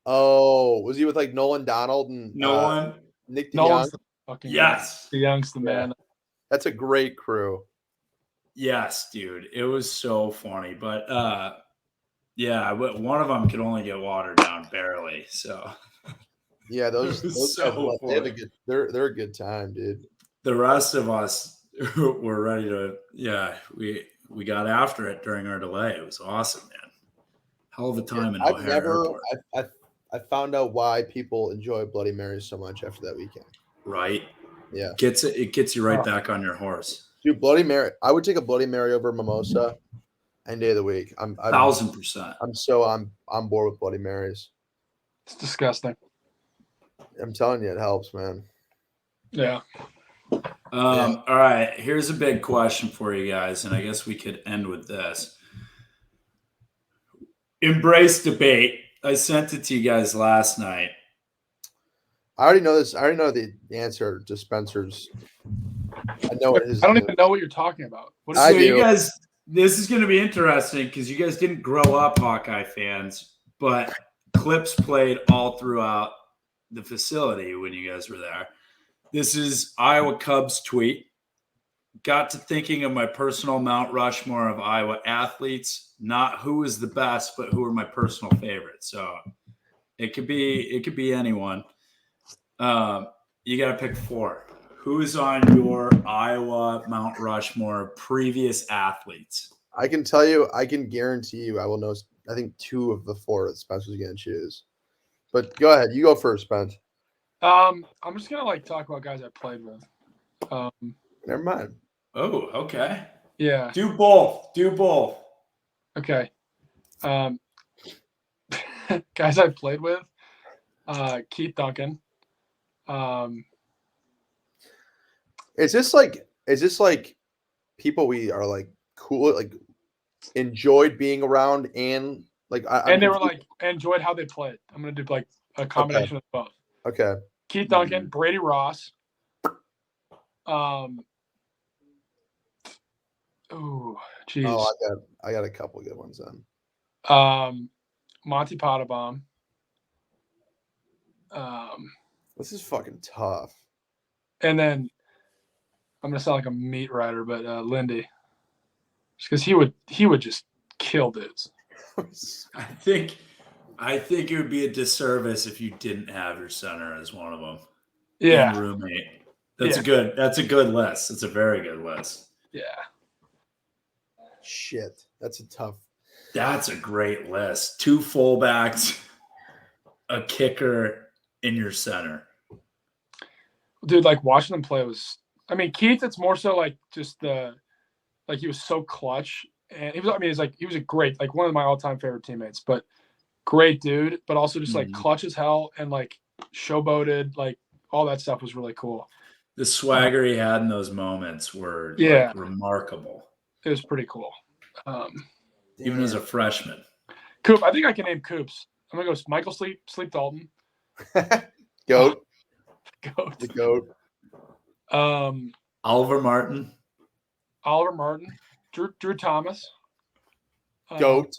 Oh, was he with like Nolan Donald and Nolan? Nick DeYoung? Nolan's the fucking Yes. DeYoung's the man. That's a great crew. Yes, dude. It was so funny. But yeah, one of them could only get watered down barely. So yeah, those so guys, they're a good time, dude. The rest of us were ready to we got after it during our delay. It was awesome, man. Hell of a time in O'Hare Airport. I found out why people enjoy Bloody Marys so much after that weekend. Right. Yeah. It gets you right back on your horse. Dude, Bloody Mary. I would take a Bloody Mary over mimosa any day of the week. I'm 1,000%. I'm so on board with Bloody Marys. It's disgusting. I'm telling you, it helps, man. Yeah. All right. Here's a big question for you guys, and I guess we could end with this. Embrace debate. I sent it to you guys last night. I already know this. I already know the answer to Spencer's. I know it is. I don't even know what you're talking about. I do. You guys, this is going to be interesting because you guys didn't grow up Hawkeye fans, but clips played all throughout the facility when you guys were there. This is Iowa Cubs tweet. Got to thinking of my personal Mount Rushmore of Iowa athletes, not who is the best, but who are my personal favorites. So it could be anyone. You got to pick 4. Who's on your Iowa Mount Rushmore previous athletes? I can tell you, I can guarantee you, I will know. I think 2 of the 4 that Spencer's going to choose. But go ahead, you go first, Spence. I'm just gonna talk about guys I played with. Never mind. Oh, okay. Yeah. Do both. Okay. Guys I played with, Keith Duncan. Is this like people we are like cool, like enjoyed being around and like they were like enjoyed how they played. I'm gonna do like a combination of both. Okay. Keith Duncan, Brady Ross. Oh, geez. Oh, I got a couple good ones then. Monty Pottebaum. This is fucking tough. And then I'm gonna sound like a meat writer, but Lindy, because he would just kill dudes. I think it would be a disservice if you didn't have your center as one of them. Yeah, and roommate. That's a good list. It's a very good list. Yeah. Shit, that's a tough. That's a great list. 2 fullbacks, a kicker in your center. Dude, like watching them play was. I mean, Keith. It's more so like just he was so clutch, and he was. I mean, he was a great, like one of my all-time favorite teammates, but great dude, but also just like clutch as hell and like showboated, like all that stuff was really cool. The swagger he had in those moments were like, remarkable. It was pretty cool. Even as a freshman. Coop, I think I can name Coops. I'm gonna go Michael Sleep Dalton. Goat. Goat. The goat. Oliver Martin. Oliver Martin, Drew Thomas, Goat.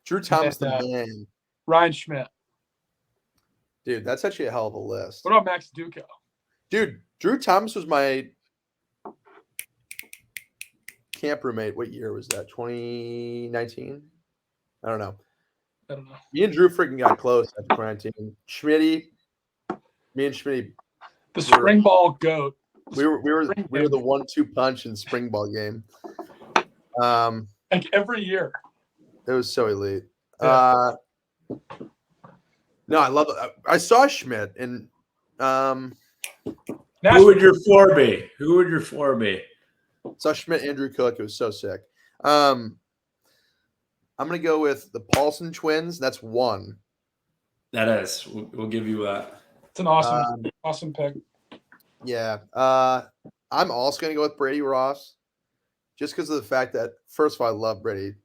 Drew Thomas, and, the man. Ryan Schmidt. Dude, that's actually a hell of a list. What about Max Duco? Dude, Drew Thomas was my camp roommate. What year was that? 2019? I don't know. Me and Drew freaking got close after 2019. Me and Schmitty. The spring ball goat. We were the 1-2 punch in spring ball game. Like every year. It was so elite. Yeah. No, I love it. I saw Schmidt and who would your floor be? Who would your floor be? Saw Schmidt, Andrew Cook. It was so sick. I'm gonna go with the Paulson twins. That's one. That is. We'll give you that. It's an awesome pick. Yeah. I'm also gonna go with Brady Ross, just because of the fact that first of all, I love Brady,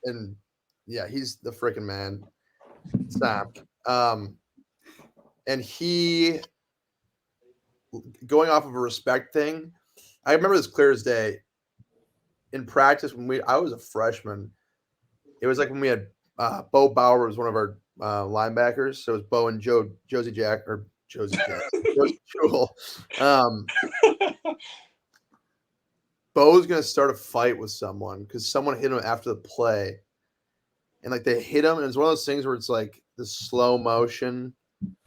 and yeah, he's the freaking man. Snap. And he, going off of a respect thing, I remember this clear as day. In practice, when I was a freshman, it was like when we had Bo Bauer was one of our linebackers. So it was Bo and Josie Jewell. Bo's gonna start a fight with someone because someone hit him after the play, and like they hit him, and it's one of those things where it's like the slow motion,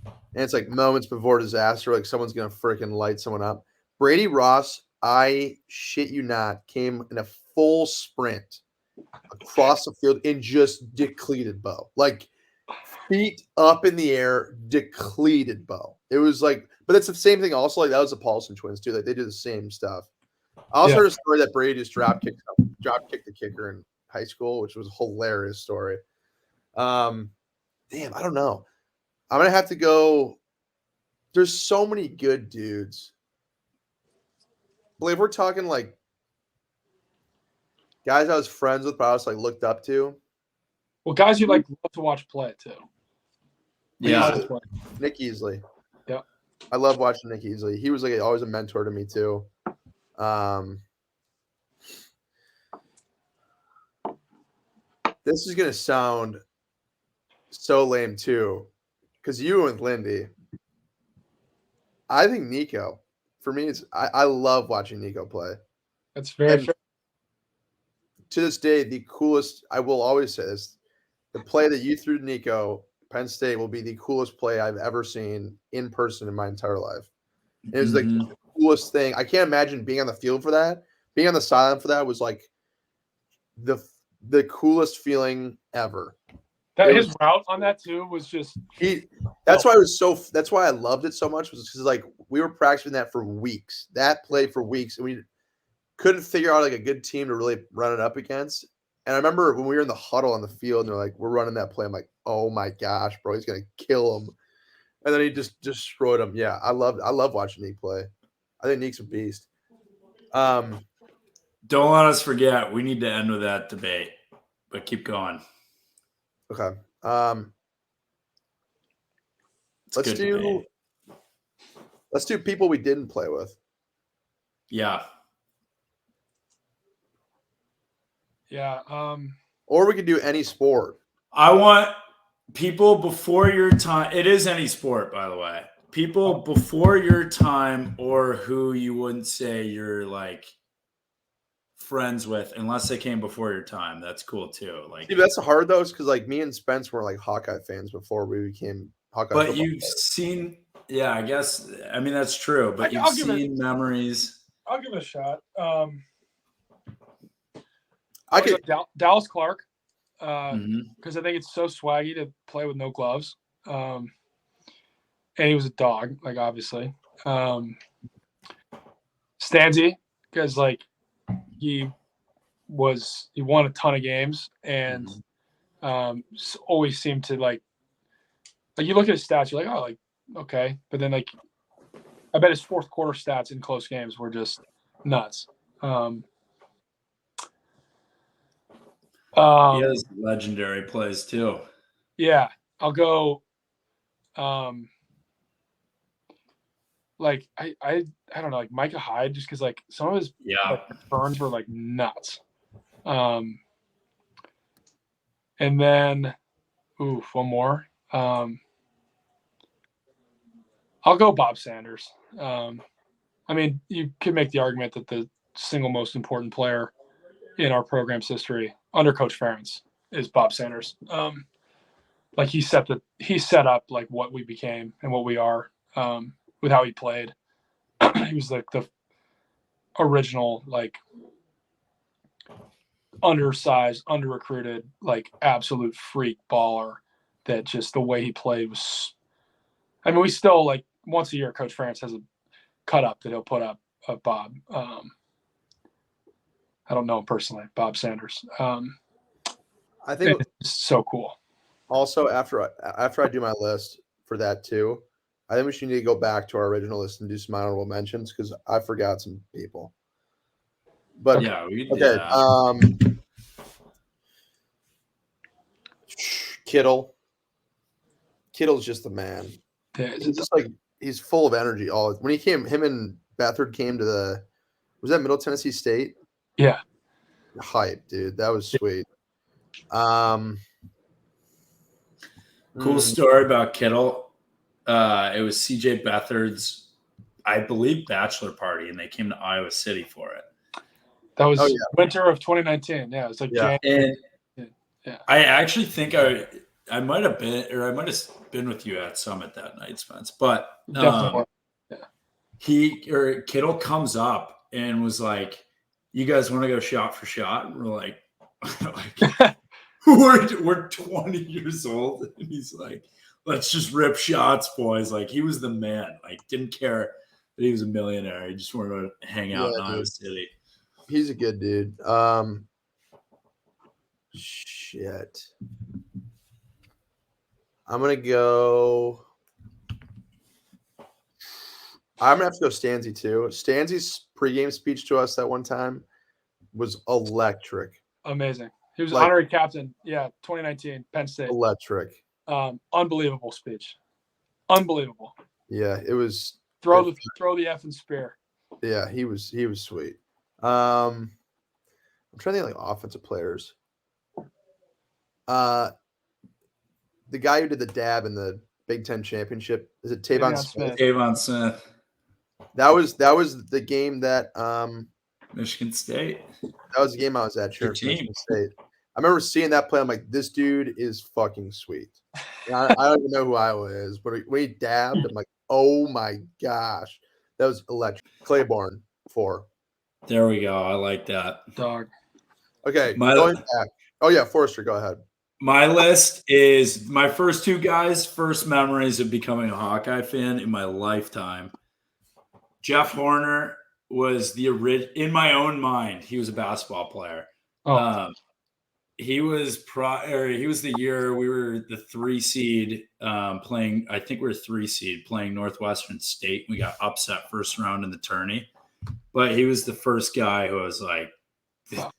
and it's like moments before disaster, like someone's gonna freaking light someone up. Brady Ross, I shit you not, came in a full sprint across the field and just depleted Bo. Like feet up in the air, depleted Bo. It was like, but it's the same thing also. Like that was the Paulson twins too. Like they do the same stuff. I also heard a story that Brady just drop kicked the kicker in high school, which was a hilarious story. Damn, I don't know. I'm gonna have to go. There's so many good dudes. Believe we're talking like guys I was friends with, but I was like looked up to. Well, guys you like love to watch play too. Yeah, Nick Easley. Yeah, I love watching Nick Easley. He was like always a mentor to me too. This is gonna sound so lame too, because you and Lindy. I think Nico. For me, I love watching Nico play. That's very fair. To this day, the coolest. I will always say this: the play that you threw to Nico, Penn State, will be the coolest play I've ever seen in person in my entire life. It was the coolest thing. I can't imagine being on the field for that. Being on the sideline for that was like the coolest feeling ever. His route on that too was just that's why I loved it so much, was because like we were practicing that for weeks. That play for weeks, and we couldn't figure out like a good team to really run it up against. And I remember when we were in the huddle on the field and they're like, we're running that play. I'm like, oh my gosh, bro, he's gonna kill him. And then he just destroyed him. Yeah, I love watching Nick play. I think Nick's a beast. Don't let us forget. We need to end with that debate, but keep going. Okay. Let's do people we didn't play with. Yeah. Yeah. Or we could do any sport. I want people before your time. It is any sport, by the way. People before your time, or who you wouldn't say you're like friends with, unless they came before your time. That's cool too. Like, see, that's hard though, because like me and Spence were like Hawkeye fans before we became Hawkeye. But you've seen, yeah, I guess. I mean, that's true. But you've seen memories. I'll give it a shot. I could Dallas Clark, because I think it's so swaggy to play with no gloves. And he was a dog, like obviously. Stanzi, because like he won a ton of games and always seemed to like you look at his stats, you're like, oh, like okay, but then like I bet his fourth quarter stats in close games were just nuts. He has legendary plays too. Yeah, I'll go. like I don't know, like Micah Hyde, just because like some of his like, returns were like nuts. And then, one more. I'll go Bob Sanders. I mean, you could make the argument that the single most important player in our program's history under Coach Ferentz is Bob Sanders. Like he set up like what we became and what we are with how he played. He was like the original, like undersized, under-recruited, like absolute freak baller that just the way he played was, I mean, we still like once a year, Coach Ferentz has a cut up that he'll put up of Bob. I don't know him personally, Bob Sanders. I think it's so cool. Also, after I do my list for that too, I think we should need to go back to our original list and do some honorable mentions because I forgot some people. But yeah, we okay. Kittle's just the man. Yeah, he's just like he's full of energy. When him and Beathard came to was that Middle Tennessee State? Yeah, hype, dude. That was sweet. Cool story about Kittle. It was CJ Beathard's, I believe, bachelor party, and they came to Iowa City for it. That was winter of 2019. Yeah, it was like January. And I actually think I might have been, or I might have been with you at Summit that night, Spence. But Kittle comes up and was like, "You guys want to go shot for shot?" And we're like we're 20 years old, and he's like, "Let's just rip shots, boys." Like he was the man. Like didn't care that he was a millionaire. He just wanted to hang out in Iowa City. He's a good dude. Shit. I'm gonna have to go Stanzi too. Stanzi's pregame speech to us that one time was electric. Amazing. He was honorary captain. Yeah, 2019 Penn State. Electric. Unbelievable speech. Unbelievable. Yeah, it was. Throw the effing spear. Yeah, he was sweet. I'm trying to think like offensive players. The guy who did the dab in the Big Ten championship, is it Tavon Smith? Tavon Smith. That was the game that Michigan State. That was the game I was at. Sure, Michigan State. I remember seeing that play. I'm like, this dude is fucking sweet. I don't even know who Iowa is, but when he dabbed, I'm like, oh my gosh, that was electric. Claiborne 4. There we go. I like that. Dog. Okay, going back. Oh yeah, Forrester, go ahead. My list is my first two guys' first memories of becoming a Hawkeye fan in my lifetime. Jeff Horner was in my own mind, he was a basketball player. He was the year we were the 3 seed playing. I think we were 3 seed playing Northwestern State. We got upset first round in the tourney, but he was the first guy who was like,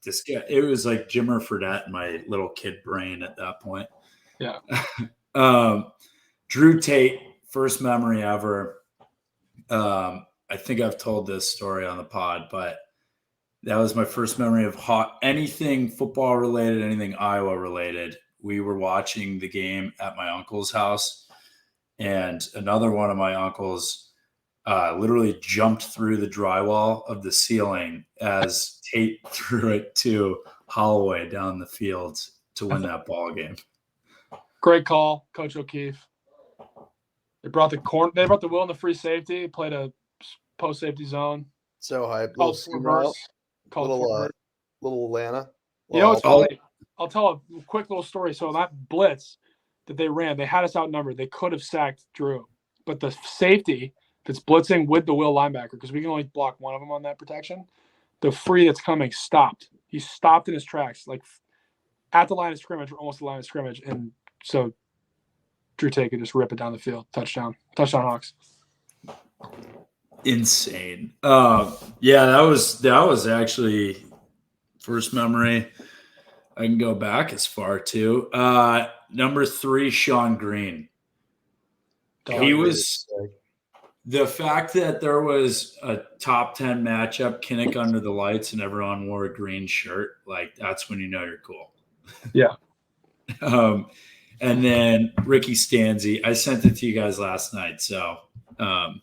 this guy. It was like Jimmer Fredette in my little kid brain at that point. Yeah. Drew Tate, first memory ever. I think I've told this story on the pod, but that was my first memory of anything football related, anything Iowa related. We were watching the game at my uncle's house, and another one of my uncles literally jumped through the drywall of the ceiling as Tate threw it to Holloway down the field to win that ball game. Great call, Coach O'Keefe. They brought the will and the free safety, played a post safety zone. So hype. Little Atlanta. You know what's funny? I'll tell a quick little story. So that blitz that they ran, they had us outnumbered. They could have sacked Drew, but the safety that's blitzing with the will linebacker, because we can only block one of them on that protection, the free that's coming stopped. He stopped in his tracks, like at the line of scrimmage, or almost the line of scrimmage, and so Drew Tate could just rip it down the field. Touchdown Hawks. Insane. Yeah, that was actually first memory. I can go back as far too. Number 3, Sean Green. He was The fact that there was a top 10 matchup, Kinnick under the lights, and everyone wore a green shirt, like that's when you know you're cool. Yeah. And then Ricky Stanzi, I sent it to you guys last night, so I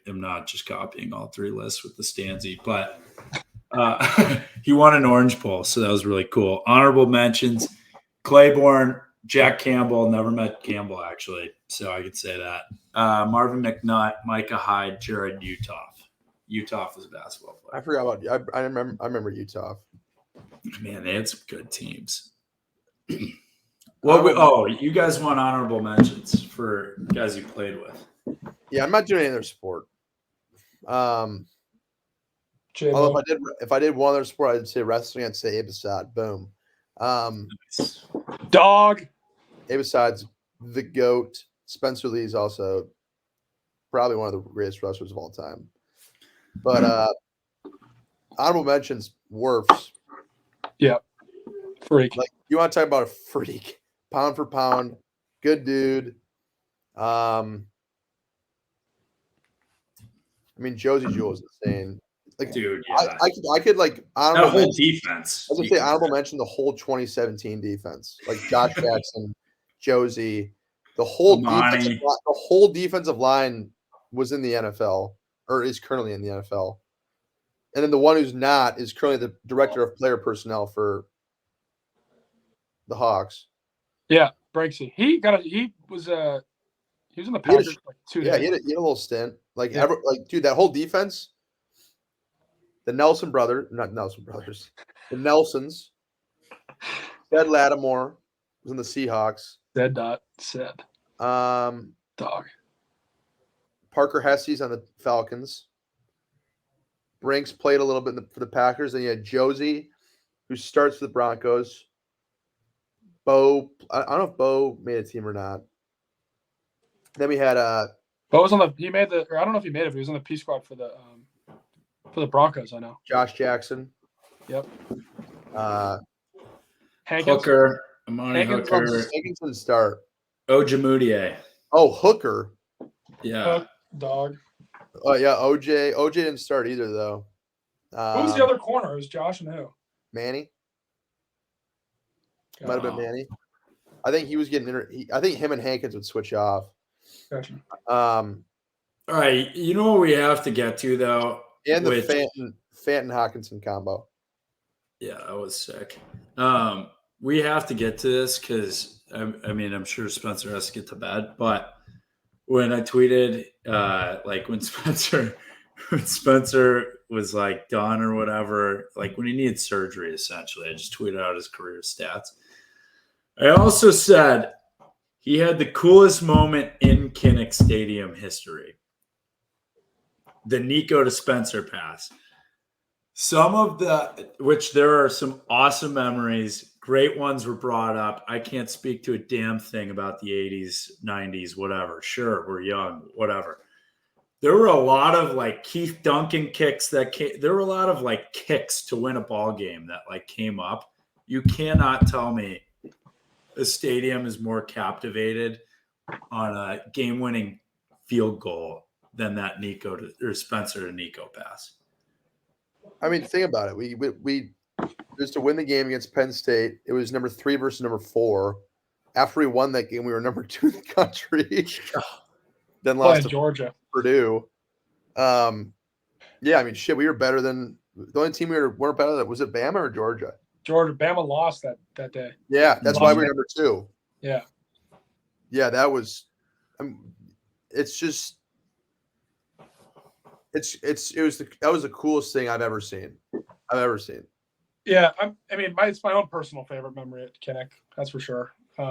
am not just copying all three lists with the Stanzi, but he won an Orange Bowl, so that was really cool. Honorable mentions: Claiborne, Jack Campbell. Never met Campbell actually, so I could say that. Marvin McNutt, Micah Hyde, Jared Utoff. Utoff was a basketball player. I forgot about. I remember Utah. Man, they had some good teams. Well, you guys want honorable mentions for guys you played with? Yeah, I'm not doing any other sport. Although if I did one other sport, I'd say wrestling. I'd say Abe Assad. Boom. Nice. Dog. Abe Assad's the GOAT. Spencer Lee's also probably one of the greatest wrestlers of all time. But honorable mentions: Werfs. Yeah. Freak. Like, you want to talk about a freak, pound for pound, good dude. I mean, Josie Jewell is insane. Like, Dude, yeah. I could like That whole defense. I was gonna say honorable mention the whole 2017 defense, like Josh Jackson, Josie, the whole defensive line was in the NFL or is currently in the NFL, and then the one who's not is currently the director of player personnel for the Hawks. Yeah, Branksy. He was in the Packers for like 2 days. Yeah, he had a little stint. Like dude, that whole defense. The Nelson brothers, not Nelson brothers, the Nelsons. Ted Lattimore was in the Seahawks. Said. Dog. Parker Hesse's on the Falcons. Brinks played a little bit for the Packers. Then you had Josie, who starts for the Broncos. Bo, I don't know if Bo made a team or not. Then we had Bo was on the. He made the. Or I don't know if he made it. But he was on the P squad for the Broncos. I know. Josh Jackson. Yep. Hooker, Amani Hooker. Hankins didn't start. Ojemudia. Oh, Hooker. Yeah. Dog. Oh yeah, OJ. OJ didn't start either though. Who was the other corner? It was Josh and who? Manny. Might have been Manny. I think he was getting. I think him and Hankins would switch off. Gotcha. All right, you know what we have to get to though, and the Fanton Hawkinson combo. Yeah, that was sick. We have to get to this because I mean I'm sure Spencer has to get to bed, but when I tweeted like when Spencer was like done or whatever, like when he needed surgery, essentially, I just tweeted out his career stats. I also said he had the coolest moment in Kinnick Stadium history. The Nico to Spencer pass. Which there are some awesome memories. Great ones were brought up. I can't speak to a damn thing about the 80s, 90s, whatever. Sure, we're young, whatever. There were a lot of like Keith Duncan kicks there were a lot of like kicks to win a ball game that like came up. You cannot tell me a stadium is more captivated on a game-winning field goal than that Spencer to Nico pass. I mean, think about it. We just to win the game against Penn State. It was number 3 versus number 4. After we won that game, we were number 2 in the country. Then lost to Georgia, Purdue. Yeah, I mean, shit. We were better than the only team weren't better than. Was it Bama or Georgia? Georgia. Bama lost that day. Yeah, that's why we were number 2. Yeah. Yeah, that was. It's just. That was the coolest thing I've ever seen. Yeah, I mean, it's my own personal favorite memory at Kinnick. That's for sure. But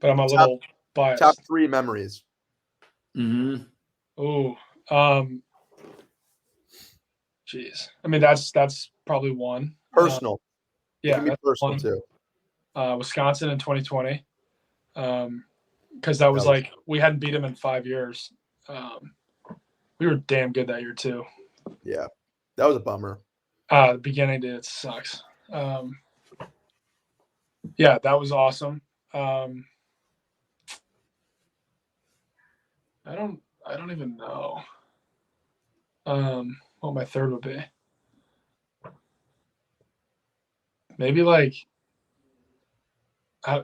I'm a little biased. Top 3 memories. Mm-hmm. Oh, jeez. I mean, that's probably one. Personal. Yeah, that's personal one. too. Wisconsin in 2020. Because that was like we hadn't beat them in 5 years. We were damn good that year too. Yeah, that was a bummer. The beginning, dude, it sucks. Yeah, that was awesome. I don't even know. What my third would be. Maybe like,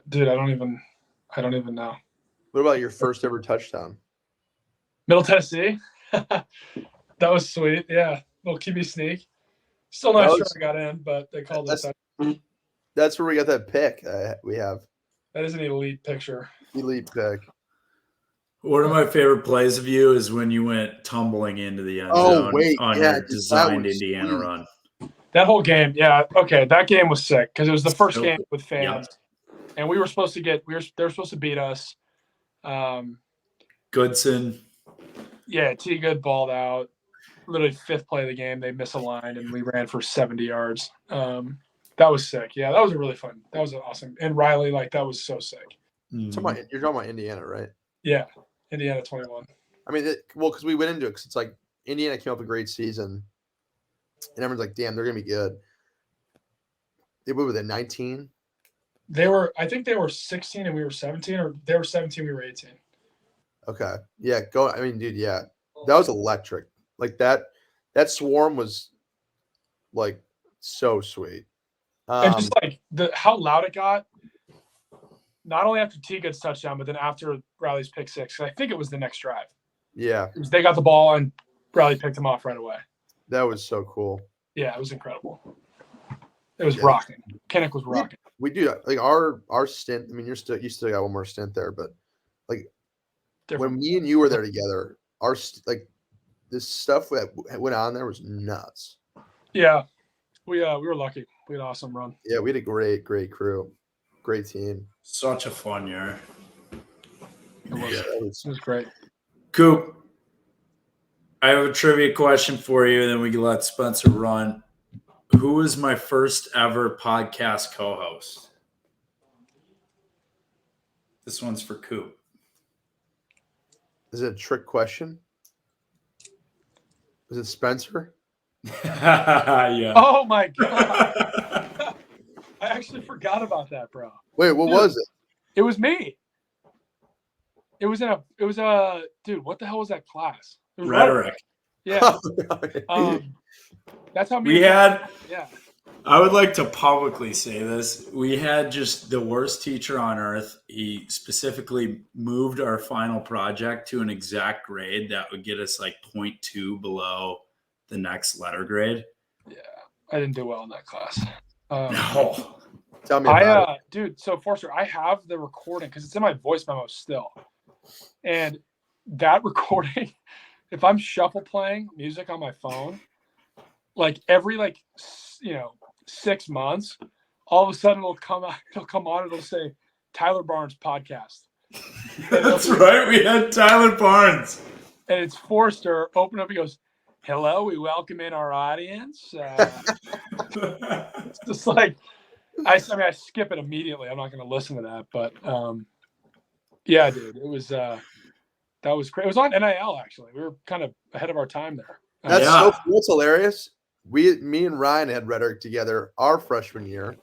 dude, I don't even know. What about your first ever touchdown? Middle Tennessee. That was sweet. Yeah. Little QB sneak. Still not sure I got in, but they called it. That's where we got that pick we have. That is an elite picture. Elite pick. One of my favorite plays of you is when you went tumbling into the end zone on your designed Indiana sweet. run. That whole game, yeah. Okay, that game was sick because it was the first game with fans, and we were supposed to they were supposed to beat us. Goodson. Yeah, T. Good balled out. Literally fifth play of the game, they misaligned and we ran for 70 yards. That was sick. Yeah, that was really fun. That was awesome. And Riley, like, that was so sick. You're talking about Indiana, right? Yeah, Indiana 21. I mean, because we went into it because it's like Indiana came up a great season, and everyone's like, "Damn, they're gonna be good." What were they, 19? I think they were 16 and we were 17, or they were 17, we were 18. Okay, yeah, I mean, dude, yeah, that was electric. Like that swarm was like so sweet. And just like how loud it got. Not only after T Good's touchdown, but then after Riley's pick six. I think it was the next drive. Yeah. They got the ball and Riley picked him off right away. That was so cool. Yeah, it was incredible. It was rocking. Kinnick was rocking. We do like our stint. I mean, you still got one more stint there, but like when me and you were there together, this stuff that went on there was nuts. Yeah, we were lucky. We had an awesome run. Yeah, we had a great crew, great team. Such a fun year. It was great. Coop, I have a trivia question for you, and then we can let Spencer run. Who was my first ever podcast co-host? This one's for Coop. Is it a trick question? Was it Spencer? Yeah. Oh my god! I actually forgot about that, bro. Wait, what was it? It was me. It was a dude. What the hell was that class? It was Rhetoric. Yeah. That's how we had. Yeah. I would like to publicly say this. We had just the worst teacher on earth. He specifically moved our final project to an exact grade that would get us like 0.2 below the next letter grade. Yeah, I didn't do well in that class. No. Tell me about it. Dude, so Forster, I have the recording because it's in my voice memo still. And that recording, if I'm shuffle playing music on my phone, like every 6 months, all of a sudden it'll come on, it'll say Tyler Barnes podcast. That's right. We had Tyler Barnes. And it's Forster, open up, he goes, "Hello, we welcome in our audience." It's just like, I skip it immediately. I'm not going to listen to that. But yeah, dude, it was that was great. It was on NIL, actually. We were kind of ahead of our time there. That's hilarious. Me and Ryan had rhetoric together our freshman year,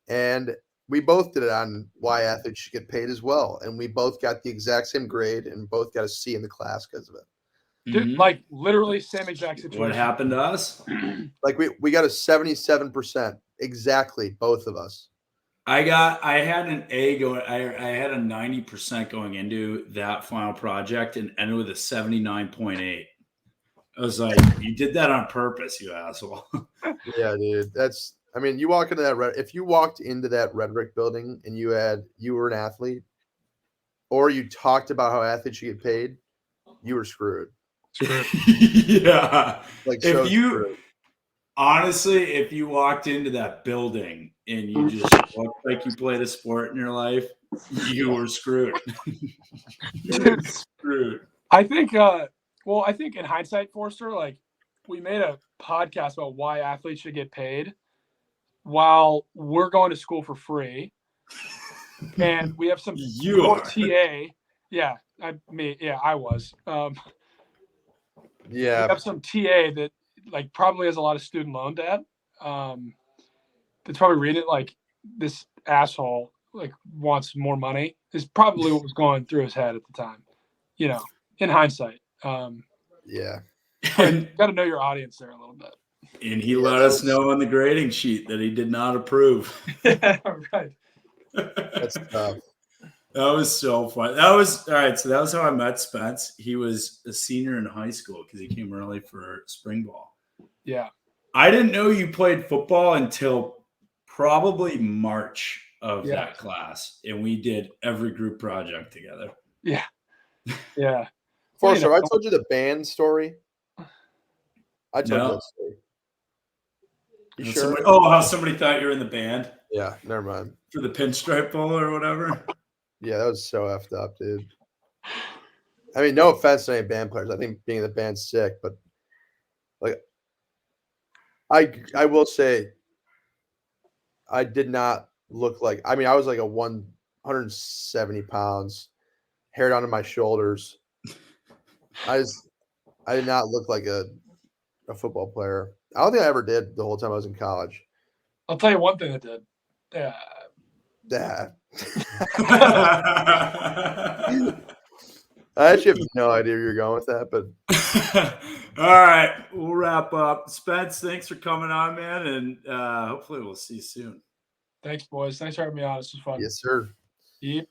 and we both did it on why athletes should get paid as well. And we both got the exact same grade and both got a C in the class because of it. Dude, like literally same exact situation. What happened to us? Like we got a 77%. Exactly, both of us. I had an A going. I had a 90% going into that final project and ended with a 79.8. I was like, you did that on purpose, you asshole. Yeah, dude. You walk into that if you walked into that rhetoric building and you were an athlete, or you talked about how athletes should get paid, you were screwed. Yeah. Like screwed. Honestly, if you walked into that building and you just looked like you played a sport in your life, you were screwed. You were screwed. I think in hindsight, Forster, like we made a podcast about why athletes should get paid while we're going to school for free. And we have some TA. Yeah, I was. We have some TA that like probably has a lot of student loan debt. That's probably reading it like this asshole like wants more money is probably what was going through his head at the time. in hindsight. Yeah. And, Got to know your audience there a little bit. and he let us know on the grading sheet that he did not approve. Yeah, right. That's tough. That was so fun. That was all right. So that was how I met Spence. He was a senior in high school because he came early for spring ball. Yeah. I didn't know you played football until probably March of that class, and we did every group project together. Yeah. Yeah. Forrester, have I told you the band story? I told No. you that story. You And sure? how somebody thought you were in the band Yeah, never mind. for the pinstripe bowl or whatever. Yeah, that was so effed up, dude. I mean, no offense to any band players. I think being in the band's sick, but like, I will say, I did not look like. I mean, I was like 170 pounds, hair down to my shoulders. I did not look like a football player. I don't think I ever did the whole time I was in college. I'll tell you one thing that did. Yeah. That. I actually have no idea where you're going with that, but all right, we'll wrap up. Spence, thanks for coming on, man, and hopefully we'll see you soon. Thanks, boys. Thanks for having me on. This was fun. yes, sir. Yep.